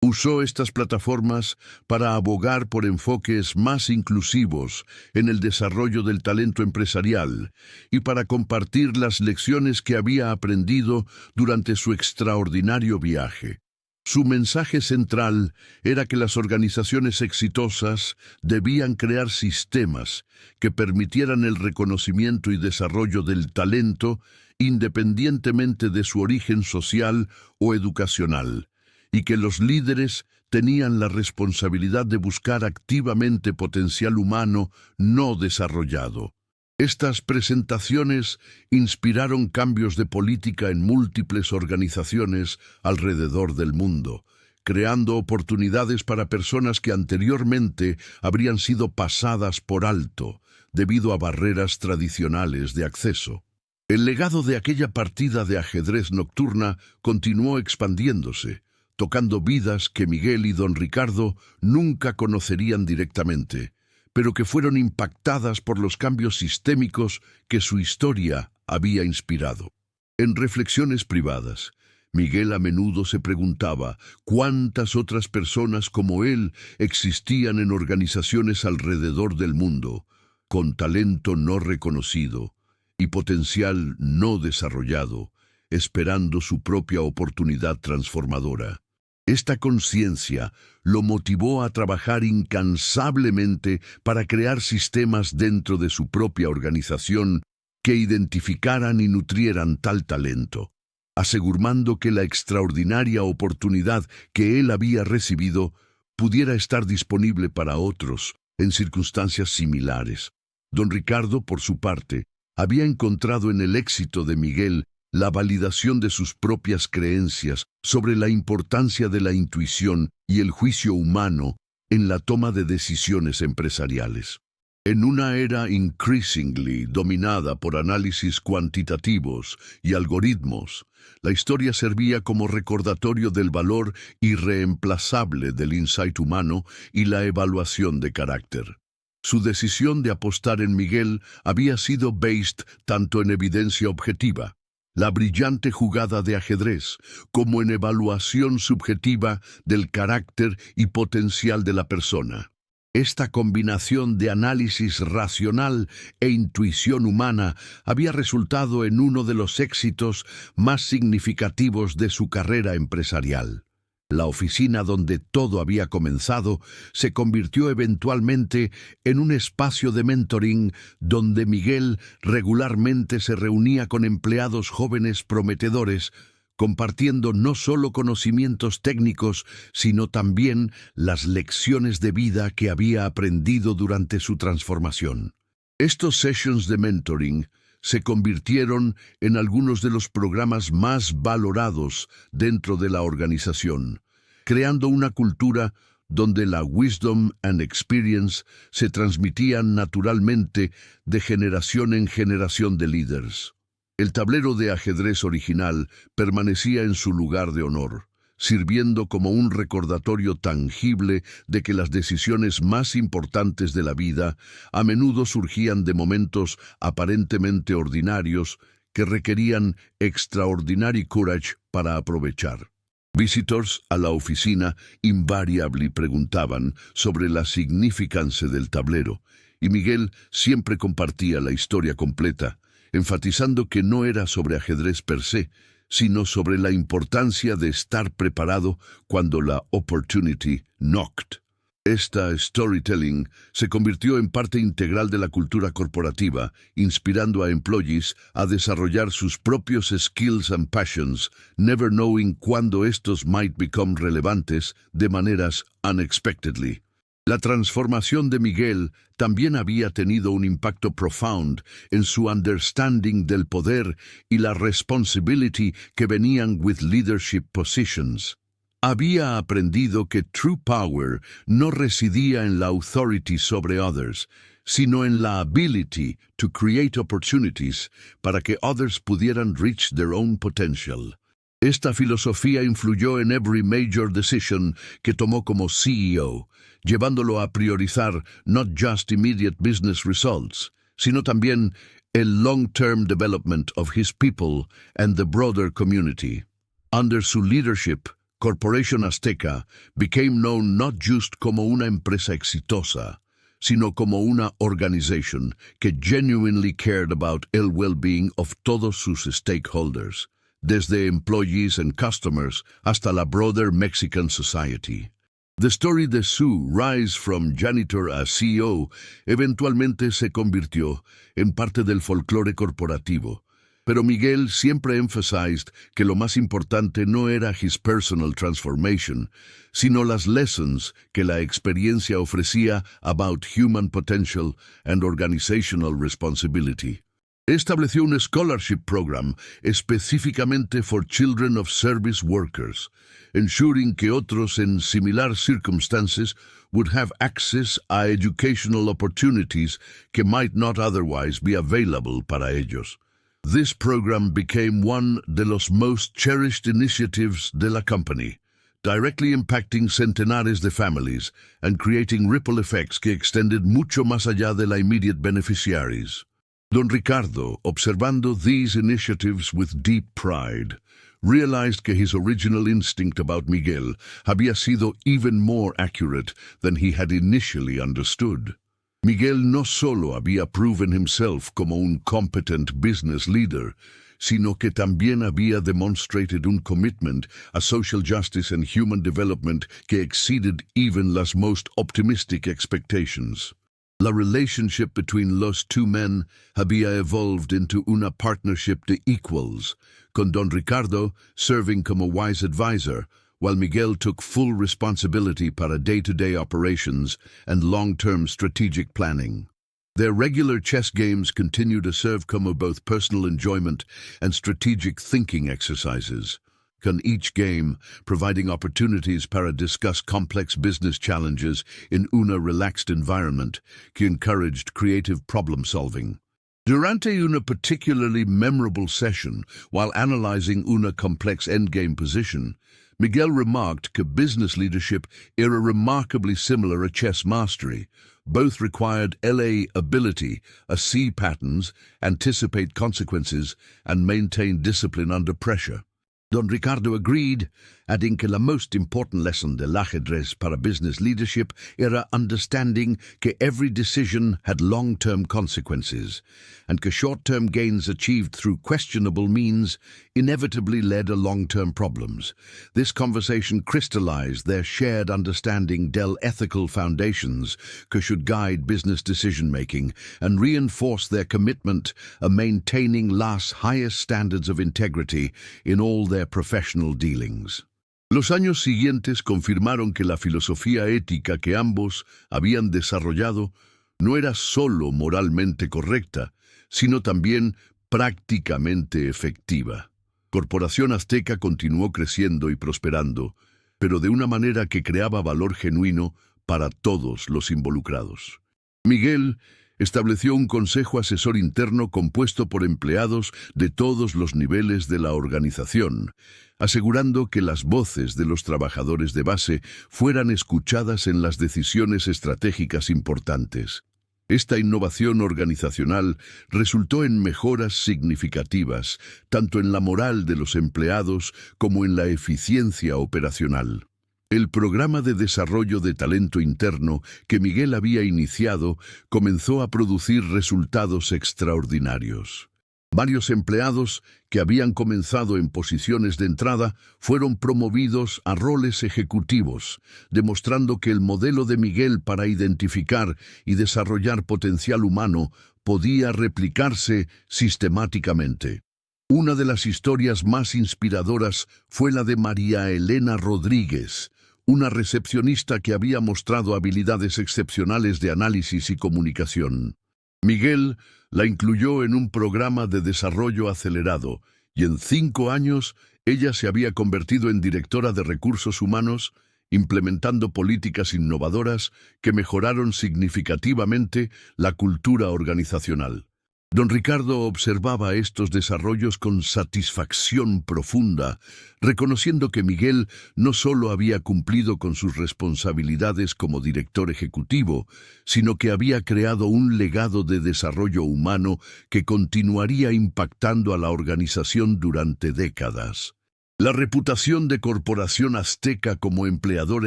Usó estas plataformas para abogar por enfoques más inclusivos en el desarrollo del talento empresarial y para compartir las lecciones que había aprendido durante su extraordinario viaje. Su mensaje central era que las organizaciones exitosas debían crear sistemas que permitieran el reconocimiento y desarrollo del talento independientemente de su origen social o educacional, y que los líderes tenían la responsabilidad de buscar activamente potencial humano no desarrollado. Estas presentaciones inspiraron cambios de política en múltiples organizaciones alrededor del mundo, creando oportunidades para personas que anteriormente habrían sido pasadas por alto debido a barreras tradicionales de acceso. El legado de aquella partida de ajedrez nocturna continuó expandiéndose, tocando vidas que Miguel y don Ricardo nunca conocerían directamente, pero que fueron impactadas por los cambios sistémicos que su historia había inspirado. En reflexiones privadas, Miguel a menudo se preguntaba cuántas otras personas como él existían en organizaciones alrededor del mundo, con talento no reconocido y potencial no desarrollado, esperando su propia oportunidad transformadora. Esta conciencia lo motivó a trabajar incansablemente para crear sistemas dentro de su propia organización que identificaran y nutrieran tal talento, asegurando que la extraordinaria oportunidad que él había recibido pudiera estar disponible para otros en circunstancias similares. Don Ricardo, por su parte, había encontrado en el éxito de Miguel la validación de sus propias creencias sobre la importancia de la intuición y el juicio humano en la toma de decisiones empresariales. En una era increasingly dominada por análisis cuantitativos y algoritmos, la historia servía como recordatorio del valor irreemplazable del insight humano y la evaluación de carácter. Su decisión de apostar en Miguel había sido based tanto en evidencia objetiva, la brillante jugada de ajedrez, como en evaluación subjetiva del carácter y potencial de la persona. Esta combinación de análisis racional e intuición humana había resultado en uno de los éxitos más significativos de su carrera empresarial. La oficina donde todo había comenzado se convirtió eventualmente en un espacio de mentoring donde Miguel regularmente se reunía con empleados jóvenes prometedores, compartiendo no solo conocimientos técnicos, sino también las lecciones de vida que había aprendido durante su transformación. Estos sessions de mentoring se convirtieron en algunos de los programas más valorados dentro de la organización, creando una cultura donde la wisdom and experience se transmitían naturalmente de generación en generación de líderes. El tablero de ajedrez original permanecía en su lugar de honor, sirviendo como un recordatorio tangible de que las decisiones más importantes de la vida a menudo surgían de momentos aparentemente ordinarios que requerían extraordinary courage para aprovechar. Visitors a la oficina invariably preguntaban sobre la significancia del tablero, y Miguel siempre compartía la historia completa, enfatizando que no era sobre ajedrez per se, sino sobre la importancia de estar preparado cuando la opportunity knocked. Esta storytelling se convirtió en parte integral de la cultura corporativa, inspirando a employees a desarrollar sus propios skills and passions, never knowing cuándo estos might become relevantes de maneras unexpectedly. La transformación de Miguel también había tenido un impacto profound en su understanding del poder y la responsibility que venían with leadership positions. Había aprendido que true power no residía en la authority sobre others, sino en la ability to create opportunities para que others pudieran reach their own potential. Esta filosofía influyó en every major decision que tomó como CEO, llevándolo a priorizar not just immediate business results, sino también el long-term development of his people and the broader community. Under su leadership, Corporation Azteca became known not just como una empresa exitosa, sino como una organization que genuinely cared about el well-being of todos sus stakeholders, desde employees and customers hasta la broader Mexican society. The story de su rise from janitor a CEO eventualmente se convirtió en parte del folclore corporativo, pero Miguel siempre emphasized que lo más importante no era his personal transformation, sino las lessons que la experiencia ofrecía about human potential and organizational responsibility. Estableció un scholarship program específicamente for children of service workers, ensuring que otros en similar circumstances would have access a educational opportunities que might not otherwise be available para ellos. This program became one de los most cherished initiatives de la company, directly impacting centenares de families and creating ripple effects que extended mucho más allá de la immediate beneficiaries. Don Ricardo, observando these initiatives with deep pride, realized que his original instinct about Miguel había sido even more accurate than he had initially understood. Miguel no solo había proven himself como un competent business leader, sino que también había demonstrated un commitment a social justice and human development que exceeded even las most optimistic expectations. La relationship between los two men había evolved into una partnership de equals, con Don Ricardo serving como wise advisor, while Miguel took full responsibility para day-to-day operations and long-term strategic planning. Their regular chess games continue to serve como both personal enjoyment and strategic thinking exercises, con each game providing opportunities para discuss complex business challenges in una relaxed environment que encouraged creative problem-solving. Durante una particularly memorable session, while analyzing una complex endgame position, Miguel remarked que business leadership era remarkably similar a chess mastery. Both required LA ability, see patterns, anticipate consequences, and maintain discipline under pressure. Don Ricardo agreed, adding que la most important lesson del ajedrez para business leadership era understanding que every decision had long-term consequences, and que short-term gains achieved through questionable means inevitably led to long-term problems. This conversation crystallized their shared understanding del ethical foundations que should guide business decision-making and reinforce their commitment of maintaining las highest standards of integrity in all their professional dealings. Los años siguientes confirmaron que la filosofía ética que ambos habían desarrollado no era solo moralmente correcta, sino también prácticamente efectiva. Corporación Azteca continuó creciendo y prosperando, pero de una manera que creaba valor genuino para todos los involucrados. Miguel estableció un consejo asesor interno compuesto por empleados de todos los niveles de la organización, asegurando que las voces de los trabajadores de base fueran escuchadas en las decisiones estratégicas importantes. Esta innovación organizacional resultó en mejoras significativas, tanto en la moral de los empleados como en la eficiencia operacional. El programa de desarrollo de talento interno que Miguel había iniciado comenzó a producir resultados extraordinarios. Varios empleados que habían comenzado en posiciones de entrada fueron promovidos a roles ejecutivos, demostrando que el modelo de Miguel para identificar y desarrollar potencial humano podía replicarse sistemáticamente. Una de las historias más inspiradoras fue la de María Elena Rodríguez, una recepcionista que había mostrado habilidades excepcionales de análisis y comunicación. Miguel la incluyó en un programa de desarrollo acelerado y en 5 años ella se había convertido en directora de recursos humanos, implementando políticas innovadoras que mejoraron significativamente la cultura organizacional. Don Ricardo observaba estos desarrollos con satisfacción profunda, reconociendo que Miguel no solo había cumplido con sus responsabilidades como director ejecutivo, sino que había creado un legado de desarrollo humano que continuaría impactando a la organización durante décadas. La reputación de Corporación Azteca como empleador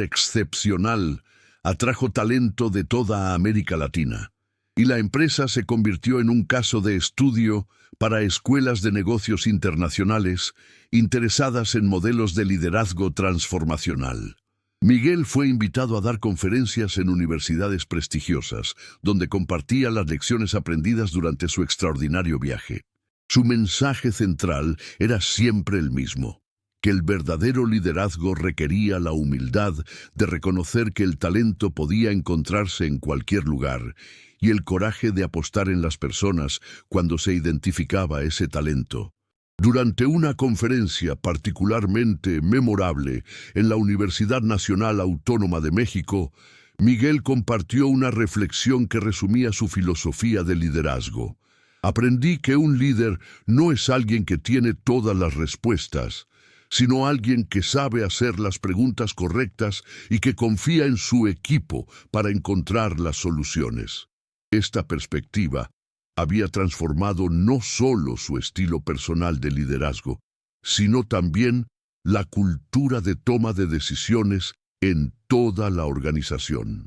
excepcional atrajo talento de toda América Latina, y la empresa se convirtió en un caso de estudio para escuelas de negocios internacionales interesadas en modelos de liderazgo transformacional. Miguel fue invitado a dar conferencias en universidades prestigiosas, donde compartía las lecciones aprendidas durante su extraordinario viaje. Su mensaje central era siempre el mismo: que el verdadero liderazgo requería la humildad de reconocer que el talento podía encontrarse en cualquier lugar y el coraje de apostar en las personas cuando se identificaba ese talento. Durante una conferencia particularmente memorable en la Universidad Nacional Autónoma de México, Miguel compartió una reflexión que resumía su filosofía de liderazgo. Aprendí que un líder no es alguien que tiene todas las respuestas, sino alguien que sabe hacer las preguntas correctas y que confía en su equipo para encontrar las soluciones. Esta perspectiva había transformado no solo su estilo personal de liderazgo, sino también la cultura de toma de decisiones en toda la organización.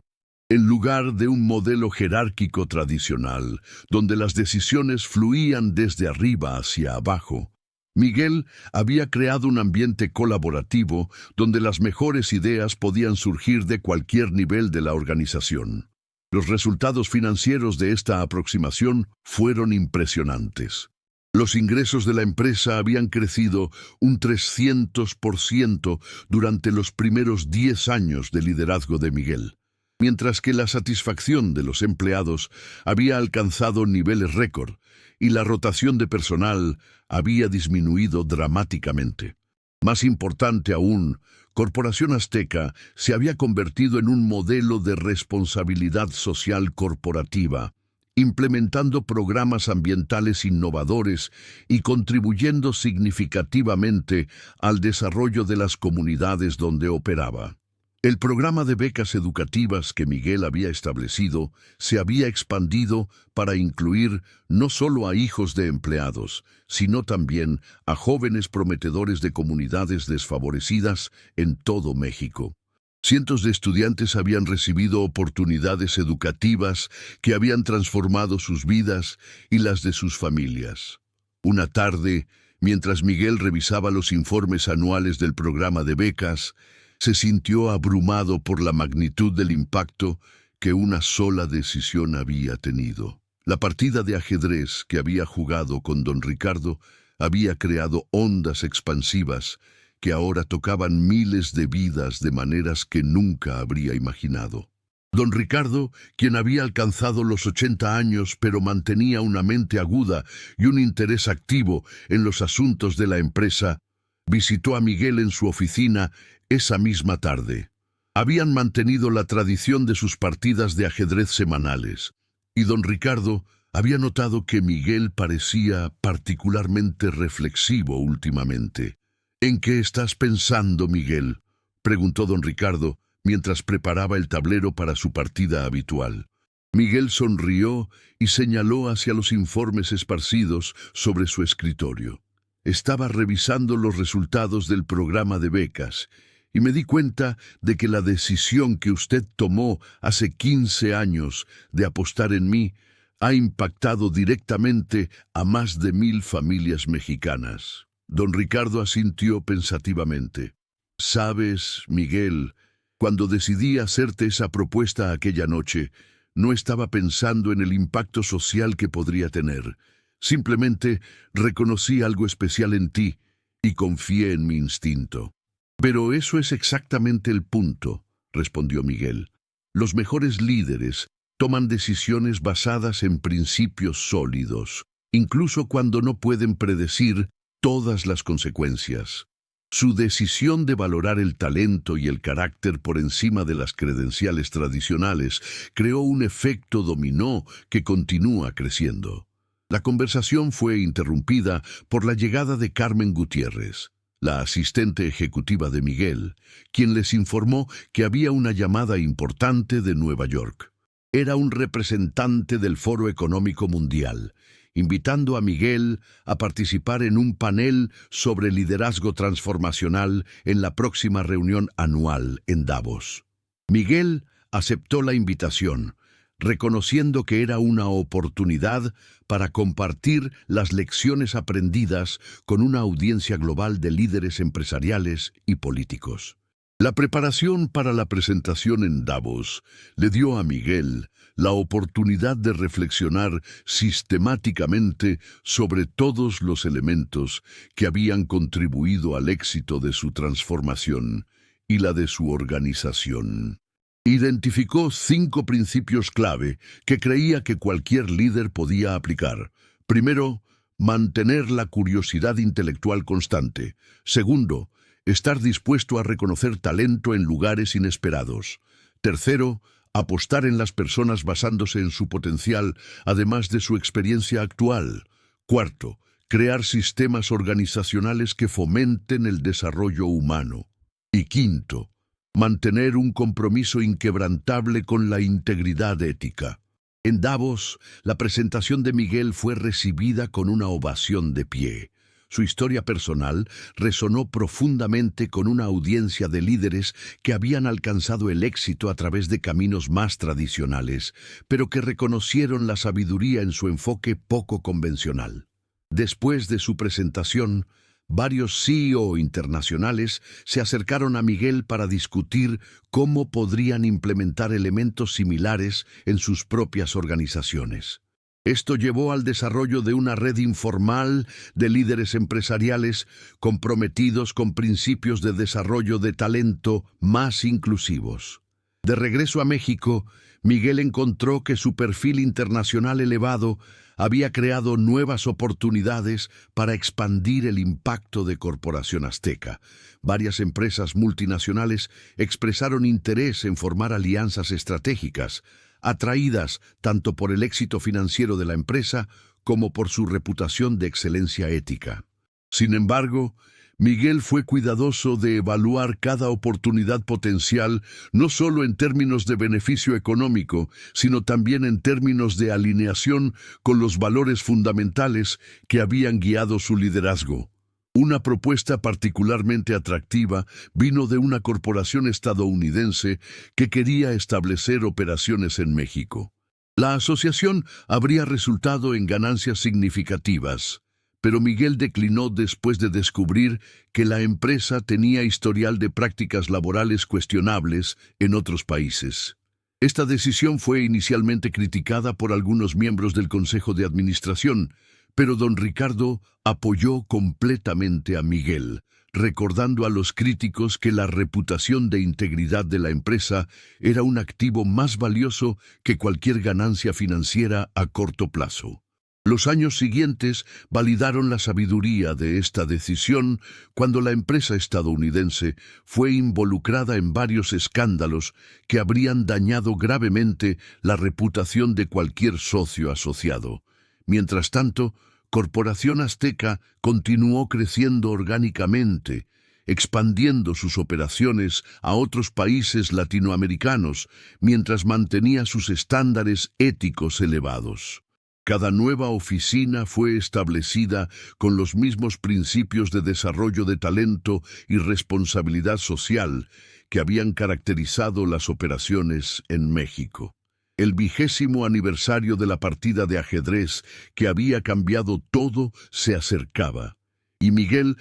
En lugar de un modelo jerárquico tradicional, donde las decisiones fluían desde arriba hacia abajo, Miguel había creado un ambiente colaborativo donde las mejores ideas podían surgir de cualquier nivel de la organización. Los resultados financieros de esta aproximación fueron impresionantes. Los ingresos de la empresa habían crecido un 300% durante los primeros 10 años de liderazgo de Miguel, mientras que la satisfacción de los empleados había alcanzado niveles récord y la rotación de personal había disminuido dramáticamente. Más importante aún, Corporación Azteca se había convertido en un modelo de responsabilidad social corporativa, implementando programas ambientales innovadores y contribuyendo significativamente al desarrollo de las comunidades donde operaba. El programa de becas educativas que Miguel había establecido se había expandido para incluir no solo a hijos de empleados, sino también a jóvenes prometedores de comunidades desfavorecidas en todo México. Cientos de estudiantes habían recibido oportunidades educativas que habían transformado sus vidas y las de sus familias. Una tarde, mientras Miguel revisaba los informes anuales del programa de becas, se sintió abrumado por la magnitud del impacto que una sola decisión había tenido. La partida de ajedrez que había jugado con don Ricardo había creado ondas expansivas que ahora tocaban miles de vidas de maneras que nunca habría imaginado. Don Ricardo, quien había alcanzado los 80 años pero mantenía una mente aguda y un interés activo en los asuntos de la empresa, visitó a Miguel en su oficina esa misma tarde. Habían mantenido la tradición de sus partidas de ajedrez semanales, y don Ricardo había notado que Miguel parecía particularmente reflexivo últimamente. ¿En qué estás pensando, Miguel?, preguntó don Ricardo mientras preparaba el tablero para su partida habitual. Miguel sonrió y señaló hacia los informes esparcidos sobre su escritorio. Estaba revisando los resultados del programa de becas y me di cuenta de que la decisión que usted tomó hace 15 años de apostar en mí ha impactado directamente a más de 1000 familias mexicanas. Don Ricardo asintió pensativamente. Sabes, Miguel, cuando decidí hacerte esa propuesta aquella noche, no estaba pensando en el impacto social que podría tener. Simplemente reconocí algo especial en ti y confié en mi instinto. Pero eso es exactamente el punto, respondió Miguel. Los mejores líderes toman decisiones basadas en principios sólidos, incluso cuando no pueden predecir todas las consecuencias. Su decisión de valorar el talento y el carácter por encima de las credenciales tradicionales creó un efecto dominó que continúa creciendo. La conversación fue interrumpida por la llegada de Carmen Gutiérrez, la asistente ejecutiva de Miguel, quien les informó que había una llamada importante de Nueva York. Era un representante del Foro Económico Mundial, invitando a Miguel a participar en un panel sobre liderazgo transformacional en la próxima reunión anual en Davos. Miguel aceptó la invitación, reconociendo que era una oportunidad para compartir las lecciones aprendidas con una audiencia global de líderes empresariales y políticos. La preparación para la presentación en Davos le dio a Miguel la oportunidad de reflexionar sistemáticamente sobre todos los elementos que habían contribuido al éxito de su transformación y la de su organización. Identificó 5 principios clave que creía que cualquier líder podía aplicar. Primero, mantener la curiosidad intelectual constante. Segundo, estar dispuesto a reconocer talento en lugares inesperados. Tercero, apostar en las personas basándose en su potencial, además de su experiencia actual. Cuarto, crear sistemas organizacionales que fomenten el desarrollo humano. Y quinto, mantener un compromiso inquebrantable con la integridad ética. En Davos, la presentación de Miguel fue recibida con una ovación de pie. Su historia personal resonó profundamente con una audiencia de líderes que habían alcanzado el éxito a través de caminos más tradicionales, pero que reconocieron la sabiduría en su enfoque poco convencional. Después de su presentación, varios CEO internacionales se acercaron a Miguel para discutir cómo podrían implementar elementos similares en sus propias organizaciones. Esto llevó al desarrollo de una red informal de líderes empresariales comprometidos con principios de desarrollo de talento más inclusivos. De regreso a México, Miguel encontró que su perfil internacional elevado había creado nuevas oportunidades para expandir el impacto de Corporación Azteca. Varias empresas multinacionales expresaron interés en formar alianzas estratégicas, atraídas tanto por el éxito financiero de la empresa como por su reputación de excelencia ética. Sin embargo, Miguel fue cuidadoso de evaluar cada oportunidad potencial no solo en términos de beneficio económico, sino también en términos de alineación con los valores fundamentales que habían guiado su liderazgo. Una propuesta particularmente atractiva vino de una corporación estadounidense que quería establecer operaciones en México. La asociación habría resultado en ganancias significativas, pero Miguel declinó después de descubrir que la empresa tenía historial de prácticas laborales cuestionables en otros países. Esta decisión fue inicialmente criticada por algunos miembros del Consejo de Administración, pero don Ricardo apoyó completamente a Miguel, recordando a los críticos que la reputación de integridad de la empresa era un activo más valioso que cualquier ganancia financiera a corto plazo. Los años siguientes validaron la sabiduría de esta decisión cuando la empresa estadounidense fue involucrada en varios escándalos que habrían dañado gravemente la reputación de cualquier socio asociado. Mientras tanto, Corporación Azteca continuó creciendo orgánicamente, expandiendo sus operaciones a otros países latinoamericanos mientras mantenía sus estándares éticos elevados. Cada nueva oficina fue establecida con los mismos principios de desarrollo de talento y responsabilidad social que habían caracterizado las operaciones en México. El 20º aniversario de la partida de ajedrez que había cambiado todo se acercaba, y Miguel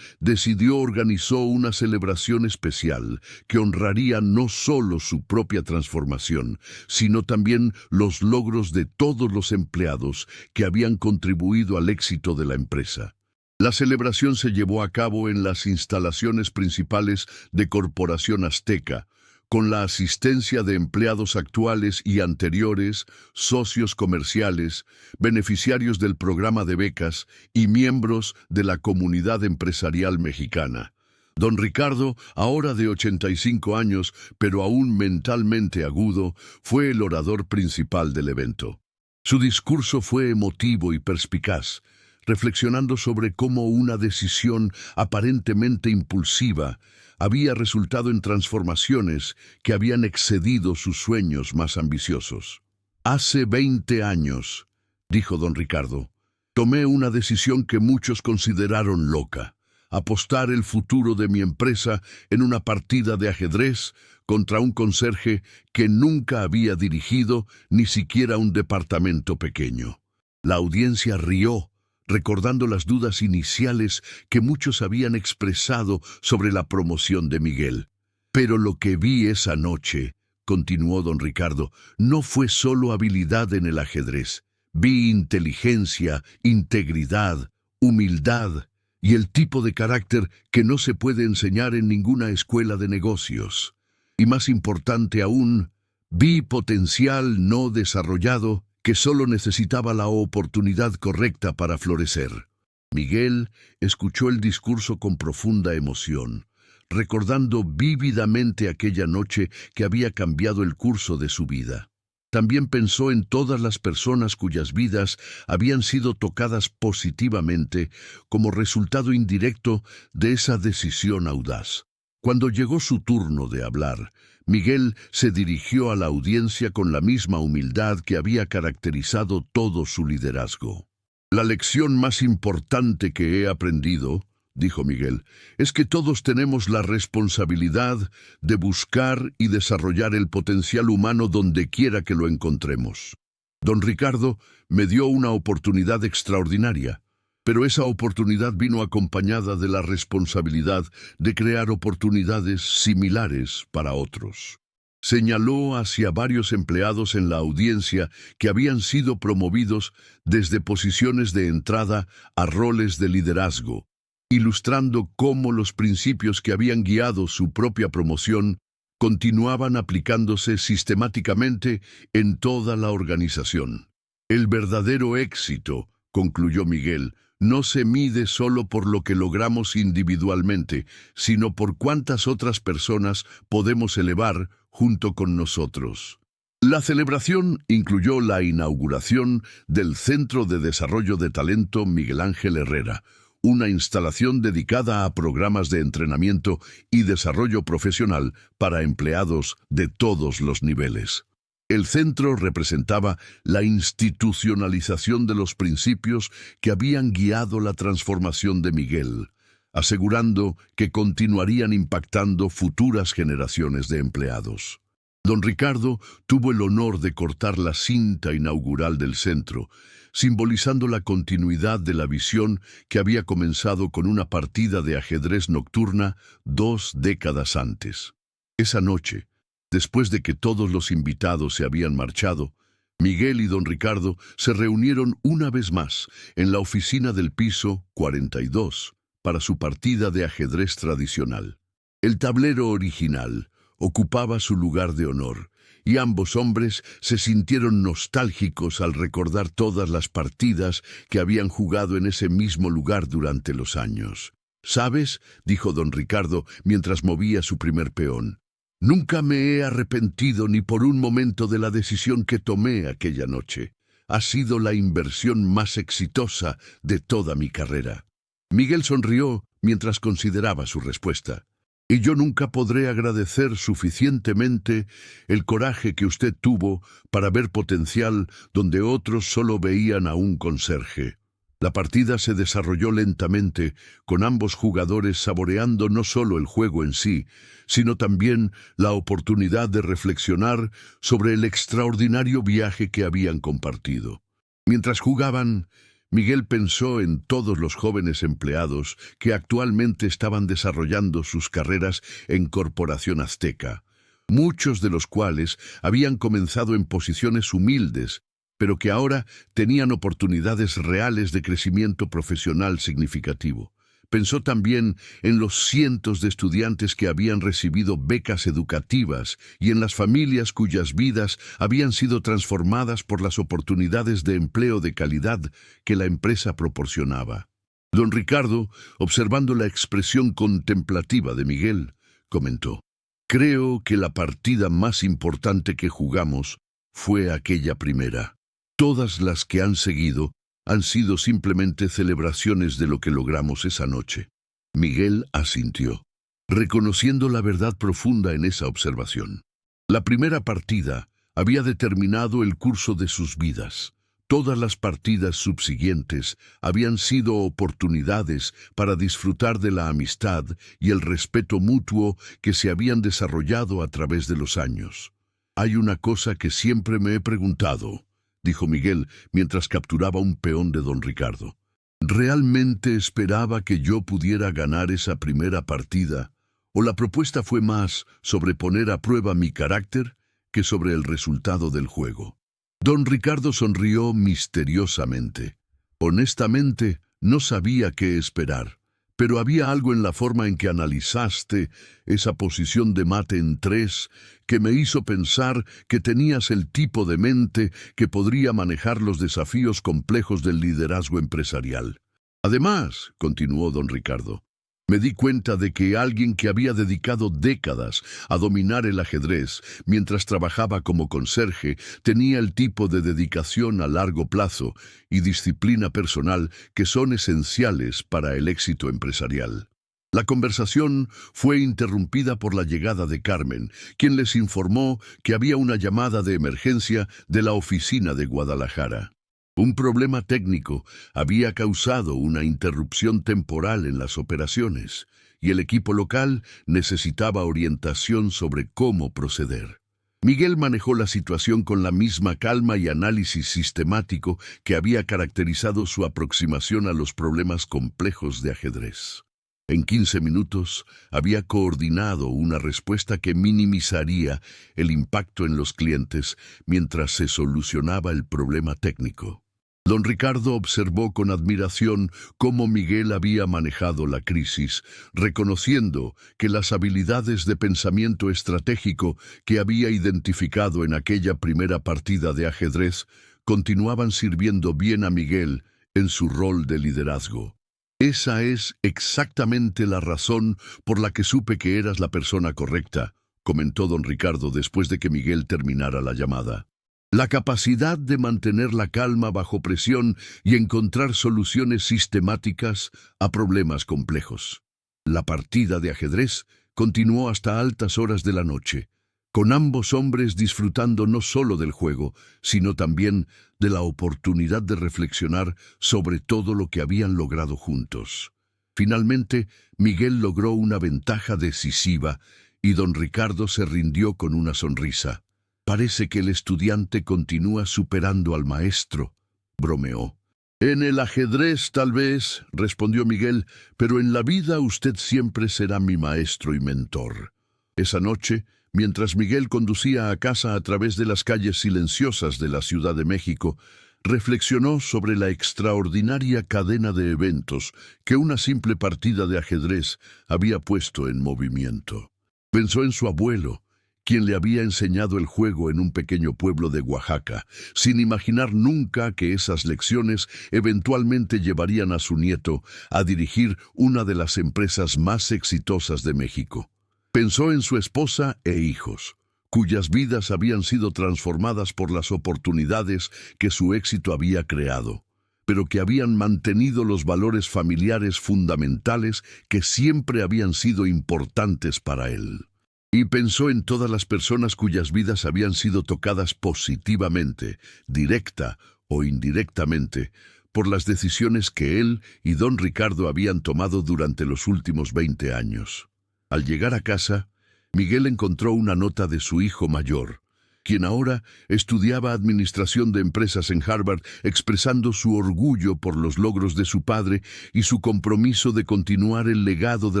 organizó una celebración especial que honraría no solo su propia transformación, sino también los logros de todos los empleados que habían contribuido al éxito de la empresa. La celebración se llevó a cabo en las instalaciones principales de Corporación Azteca, con la asistencia de empleados actuales y anteriores, socios comerciales, beneficiarios del programa de becas y miembros de la comunidad empresarial mexicana. Don Ricardo, ahora de 85 años, pero aún mentalmente agudo, fue el orador principal del evento. Su discurso fue emotivo y perspicaz, reflexionando sobre cómo una decisión aparentemente impulsiva había resultado en transformaciones que habían excedido sus sueños más ambiciosos. Hace 20 años, dijo don Ricardo, Tomé una decisión que muchos consideraron loca: apostar el futuro de mi empresa en una partida de ajedrez contra un conserje que nunca había dirigido ni siquiera un departamento pequeño. La audiencia rió, recordando las dudas iniciales que muchos habían expresado sobre la promoción de Miguel. Pero lo que vi esa noche, continuó don Ricardo, no fue solo habilidad en el ajedrez. Vi inteligencia, integridad, humildad y el tipo de carácter que no se puede enseñar en ninguna escuela de negocios. Y más importante aún, vi potencial no desarrollado que solo necesitaba la oportunidad correcta para florecer. Miguel escuchó el discurso con profunda emoción, recordando vívidamente aquella noche que había cambiado el curso de su vida. También pensó en todas las personas cuyas vidas habían sido tocadas positivamente como resultado indirecto de esa decisión audaz. Cuando llegó su turno de hablar, Miguel se dirigió a la audiencia con la misma humildad que había caracterizado todo su liderazgo. La lección más importante que he aprendido, dijo Miguel, es que todos tenemos la responsabilidad de buscar y desarrollar el potencial humano donde quiera que lo encontremos. Don Ricardo me dio una oportunidad extraordinaria, pero esa oportunidad vino acompañada de la responsabilidad de crear oportunidades similares para otros. Señaló hacia varios empleados en la audiencia que habían sido promovidos desde posiciones de entrada a roles de liderazgo, ilustrando cómo los principios que habían guiado su propia promoción continuaban aplicándose sistemáticamente en toda la organización. El verdadero éxito, concluyó Miguel, no se mide solo por lo que logramos individualmente, sino por cuántas otras personas podemos elevar junto con nosotros. La celebración incluyó la inauguración del Centro de Desarrollo de Talento Miguel Ángel Herrera, una instalación dedicada a programas de entrenamiento y desarrollo profesional para empleados de todos los niveles. El centro representaba la institucionalización de los principios que habían guiado la transformación de Miguel, asegurando que continuarían impactando futuras generaciones de empleados. Don Ricardo tuvo el honor de cortar la cinta inaugural del centro, simbolizando la continuidad de la visión que había comenzado con una partida de ajedrez nocturna 2 décadas antes. Esa noche, después de que todos los invitados se habían marchado, Miguel y don Ricardo se reunieron una vez más en la oficina del piso 42 para su partida de ajedrez tradicional. El tablero original ocupaba su lugar de honor, y ambos hombres se sintieron nostálgicos al recordar todas las partidas que habían jugado en ese mismo lugar durante los años. «¿Sabes?», dijo don Ricardo mientras movía su primer peón. «Nunca me he arrepentido ni por un momento de la decisión que tomé aquella noche. Ha sido la inversión más exitosa de toda mi carrera». Miguel sonrió mientras consideraba su respuesta. «Y yo nunca podré agradecer suficientemente el coraje que usted tuvo para ver potencial donde otros solo veían a un conserje». La partida se desarrolló lentamente, con ambos jugadores saboreando no solo el juego en sí, sino también la oportunidad de reflexionar sobre el extraordinario viaje que habían compartido. Mientras jugaban, Miguel pensó en todos los jóvenes empleados que actualmente estaban desarrollando sus carreras en Corporación Azteca, muchos de los cuales habían comenzado en posiciones humildes, pero que ahora tenían oportunidades reales de crecimiento profesional significativo. Pensó también en los cientos de estudiantes que habían recibido becas educativas y en las familias cuyas vidas habían sido transformadas por las oportunidades de empleo de calidad que la empresa proporcionaba. Don Ricardo, observando la expresión contemplativa de Miguel, comentó: «Creo que la partida más importante que jugamos fue aquella primera. Todas las que han seguido han sido simplemente celebraciones de lo que logramos esa noche». Miguel asintió, reconociendo la verdad profunda en esa observación. La primera partida había determinado el curso de sus vidas. Todas las partidas subsiguientes habían sido oportunidades para disfrutar de la amistad y el respeto mutuo que se habían desarrollado a través de los años. «Hay una cosa que siempre me he preguntado», dijo Miguel mientras capturaba un peón de don Ricardo. «¿Realmente esperaba que yo pudiera ganar esa primera partida? ¿O la propuesta fue más sobre poner a prueba mi carácter que sobre el resultado del juego?» Don Ricardo sonrió misteriosamente. «Honestamente, no sabía qué esperar, pero había algo en la forma en que analizaste esa posición de mate en 3 que me hizo pensar que tenías el tipo de mente que podría manejar los desafíos complejos del liderazgo empresarial. Además», continuó don Ricardo, «me di cuenta de que alguien que había dedicado décadas a dominar el ajedrez mientras trabajaba como conserje tenía el tipo de dedicación a largo plazo y disciplina personal que son esenciales para el éxito empresarial». La conversación fue interrumpida por la llegada de Carmen, quien les informó que había una llamada de emergencia de la oficina de Guadalajara. Un problema técnico había causado una interrupción temporal en las operaciones, y el equipo local necesitaba orientación sobre cómo proceder. Miguel manejó la situación con la misma calma y análisis sistemático que había caracterizado su aproximación a los problemas complejos de ajedrez. En 15 minutos había coordinado una respuesta que minimizaría el impacto en los clientes mientras se solucionaba el problema técnico. Don Ricardo observó con admiración cómo Miguel había manejado la crisis, reconociendo que las habilidades de pensamiento estratégico que había identificado en aquella primera partida de ajedrez continuaban sirviendo bien a Miguel en su rol de liderazgo. «Esa es exactamente la razón por la que supe que eras la persona correcta», comentó don Ricardo después de que Miguel terminara la llamada. «La capacidad de mantener la calma bajo presión y encontrar soluciones sistemáticas a problemas complejos». La partida de ajedrez continuó hasta altas horas de la noche, con ambos hombres disfrutando no solo del juego, sino también de la oportunidad de reflexionar sobre todo lo que habían logrado juntos. Finalmente, Miguel logró una ventaja decisiva y don Ricardo se rindió con una sonrisa. «Parece que el estudiante continúa superando al maestro», bromeó. «En el ajedrez tal vez», respondió Miguel, «pero en la vida usted siempre será mi maestro y mentor». Esa noche, mientras Miguel conducía a casa a través de las calles silenciosas de la Ciudad de México, reflexionó sobre la extraordinaria cadena de eventos que una simple partida de ajedrez había puesto en movimiento. Pensó en su abuelo, quien le había enseñado el juego en un pequeño pueblo de Oaxaca, sin imaginar nunca que esas lecciones eventualmente llevarían a su nieto a dirigir una de las empresas más exitosas de México. Pensó en su esposa e hijos, cuyas vidas habían sido transformadas por las oportunidades que su éxito había creado, pero que habían mantenido los valores familiares fundamentales que siempre habían sido importantes para él. Y pensó en todas las personas cuyas vidas habían sido tocadas positivamente, directa o indirectamente, por las decisiones que él y don Ricardo habían tomado durante los últimos 20 años. Al llegar a casa, Miguel encontró una nota de su hijo mayor, quien ahora estudiaba administración de empresas en Harvard, expresando su orgullo por los logros de su padre y su compromiso de continuar el legado de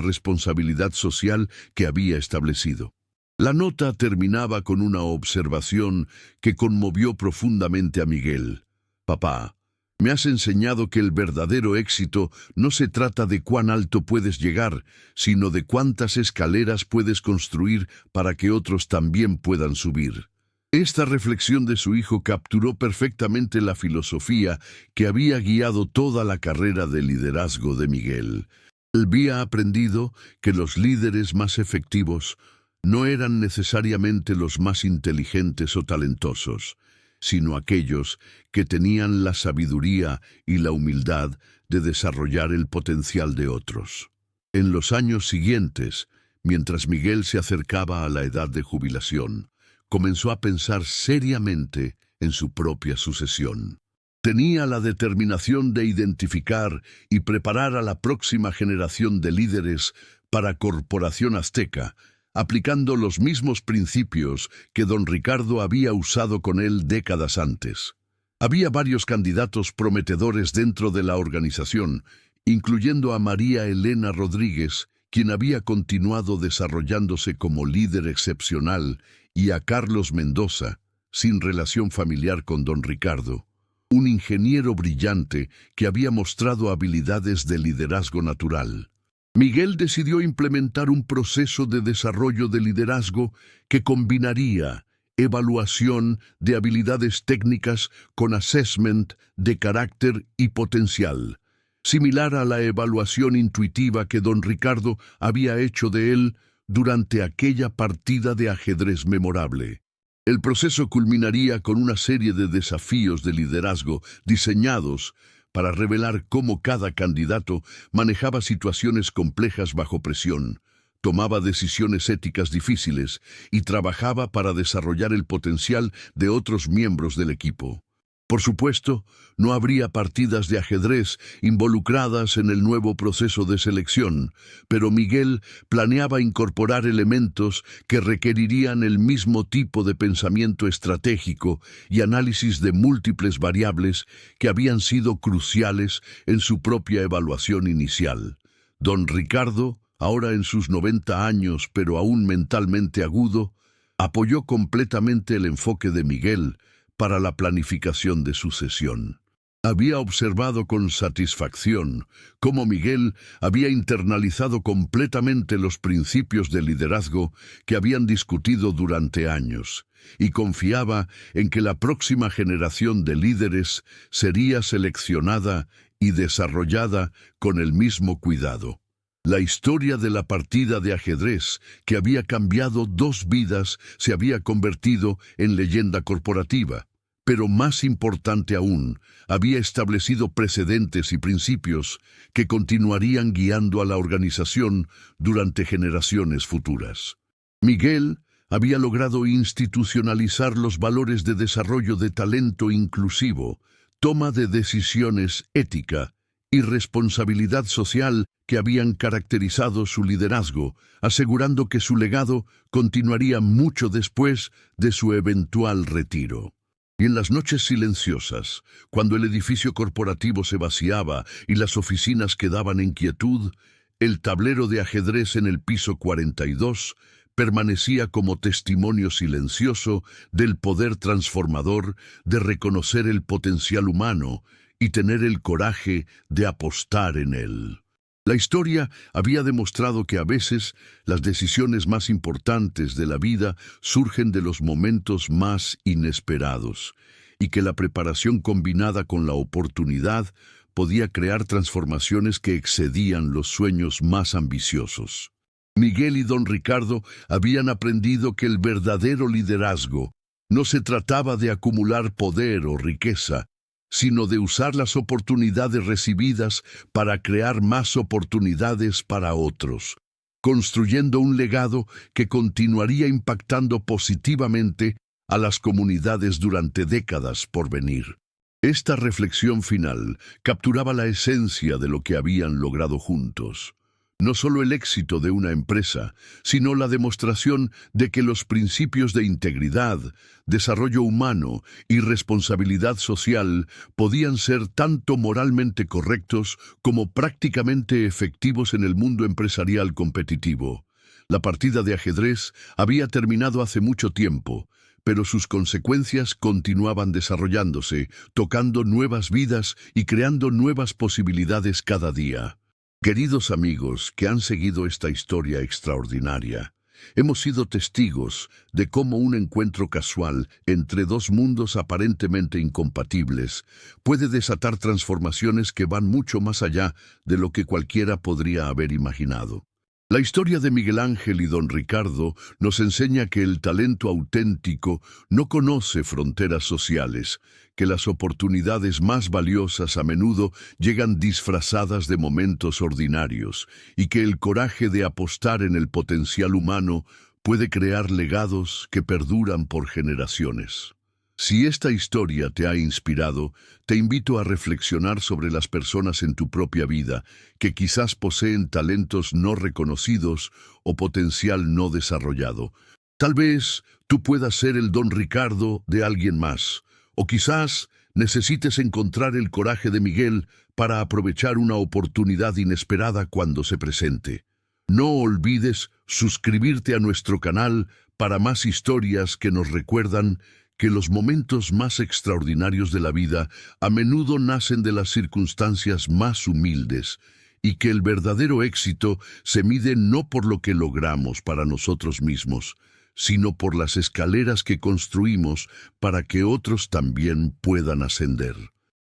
responsabilidad social que había establecido. La nota terminaba con una observación que conmovió profundamente a Miguel. «Papá, me has enseñado que el verdadero éxito no se trata de cuán alto puedes llegar, sino de cuántas escaleras puedes construir para que otros también puedan subir». Esta reflexión de su hijo capturó perfectamente la filosofía que había guiado toda la carrera de liderazgo de Miguel. Él había aprendido que los líderes más efectivos no eran necesariamente los más inteligentes o talentosos, sino aquellos que tenían la sabiduría y la humildad de desarrollar el potencial de otros. En los años siguientes, mientras Miguel se acercaba a la edad de jubilación, comenzó a pensar seriamente en su propia sucesión. Tenía la determinación de identificar y preparar a la próxima generación de líderes para Corporación Azteca, aplicando los mismos principios que don Ricardo había usado con él décadas antes. Había varios candidatos prometedores dentro de la organización, incluyendo a María Elena Rodríguez, quien había continuado desarrollándose como líder excepcional, y a Carlos Mendoza, sin relación familiar con don Ricardo, un ingeniero brillante que había mostrado habilidades de liderazgo natural. Miguel decidió implementar un proceso de desarrollo de liderazgo que combinaría evaluación de habilidades técnicas con assessment de carácter y potencial, similar a la evaluación intuitiva que don Ricardo había hecho de él durante aquella partida de ajedrez memorable. El proceso culminaría con una serie de desafíos de liderazgo diseñados para revelar cómo cada candidato manejaba situaciones complejas bajo presión, tomaba decisiones éticas difíciles y trabajaba para desarrollar el potencial de otros miembros del equipo. Por supuesto, no habría partidas de ajedrez involucradas en el nuevo proceso de selección, pero Miguel planeaba incorporar elementos que requerirían el mismo tipo de pensamiento estratégico y análisis de múltiples variables que habían sido cruciales en su propia evaluación inicial. Don Ricardo, ahora en sus 90 años pero aún mentalmente agudo, apoyó completamente el enfoque de Miguel para la planificación de sucesión. Había observado con satisfacción cómo Miguel había internalizado completamente los principios de liderazgo que habían discutido durante años, y confiaba en que la próxima generación de líderes sería seleccionada y desarrollada con el mismo cuidado. La historia de la partida de ajedrez, que había cambiado 2 vidas, se había convertido en leyenda corporativa. Pero más importante aún, había establecido precedentes y principios que continuarían guiando a la organización durante generaciones futuras. Miguel había logrado institucionalizar los valores de desarrollo de talento inclusivo, toma de decisiones ética y responsabilidad social que habían caracterizado su liderazgo, asegurando que su legado continuaría mucho después de su eventual retiro. Y en las noches silenciosas, cuando el edificio corporativo se vaciaba y las oficinas quedaban en quietud, el tablero de ajedrez en el piso 42 permanecía como testimonio silencioso del poder transformador de reconocer el potencial humano y tener el coraje de apostar en él. La historia había demostrado que a veces las decisiones más importantes de la vida surgen de los momentos más inesperados, y que la preparación combinada con la oportunidad podía crear transformaciones que excedían los sueños más ambiciosos. Miguel y don Ricardo habían aprendido que el verdadero liderazgo no se trataba de acumular poder o riqueza, sino de usar las oportunidades recibidas para crear más oportunidades para otros, construyendo un legado que continuaría impactando positivamente a las comunidades durante décadas por venir. Esta reflexión final capturaba la esencia de lo que habían logrado juntos. No solo el éxito de una empresa, sino la demostración de que los principios de integridad, desarrollo humano y responsabilidad social podían ser tanto moralmente correctos como prácticamente efectivos en el mundo empresarial competitivo. La partida de ajedrez había terminado hace mucho tiempo, pero sus consecuencias continuaban desarrollándose, tocando nuevas vidas y creando nuevas posibilidades cada día. Queridos amigos que han seguido esta historia extraordinaria, hemos sido testigos de cómo un encuentro casual entre 2 mundos aparentemente incompatibles puede desatar transformaciones que van mucho más allá de lo que cualquiera podría haber imaginado. La historia de Miguel Ángel y don Ricardo nos enseña que el talento auténtico no conoce fronteras sociales, que las oportunidades más valiosas a menudo llegan disfrazadas de momentos ordinarios y que el coraje de apostar en el potencial humano puede crear legados que perduran por generaciones. Si esta historia te ha inspirado, te invito a reflexionar sobre las personas en tu propia vida que quizás poseen talentos no reconocidos o potencial no desarrollado. Tal vez tú puedas ser el Don Ricardo de alguien más, o quizás necesites encontrar el coraje de Miguel para aprovechar una oportunidad inesperada cuando se presente. No olvides suscribirte a nuestro canal para más historias que nos recuerdan que los momentos más extraordinarios de la vida a menudo nacen de las circunstancias más humildes y que el verdadero éxito se mide no por lo que logramos para nosotros mismos, sino por las escaleras que construimos para que otros también puedan ascender.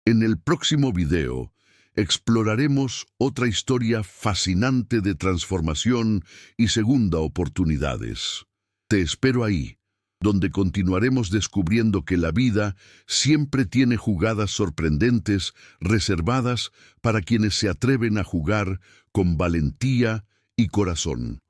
En el próximo video, exploraremos otra historia fascinante de transformación y segunda oportunidades. Te espero ahí, donde continuaremos descubriendo que la vida siempre tiene jugadas sorprendentes reservadas para quienes se atreven a jugar con valentía y corazón.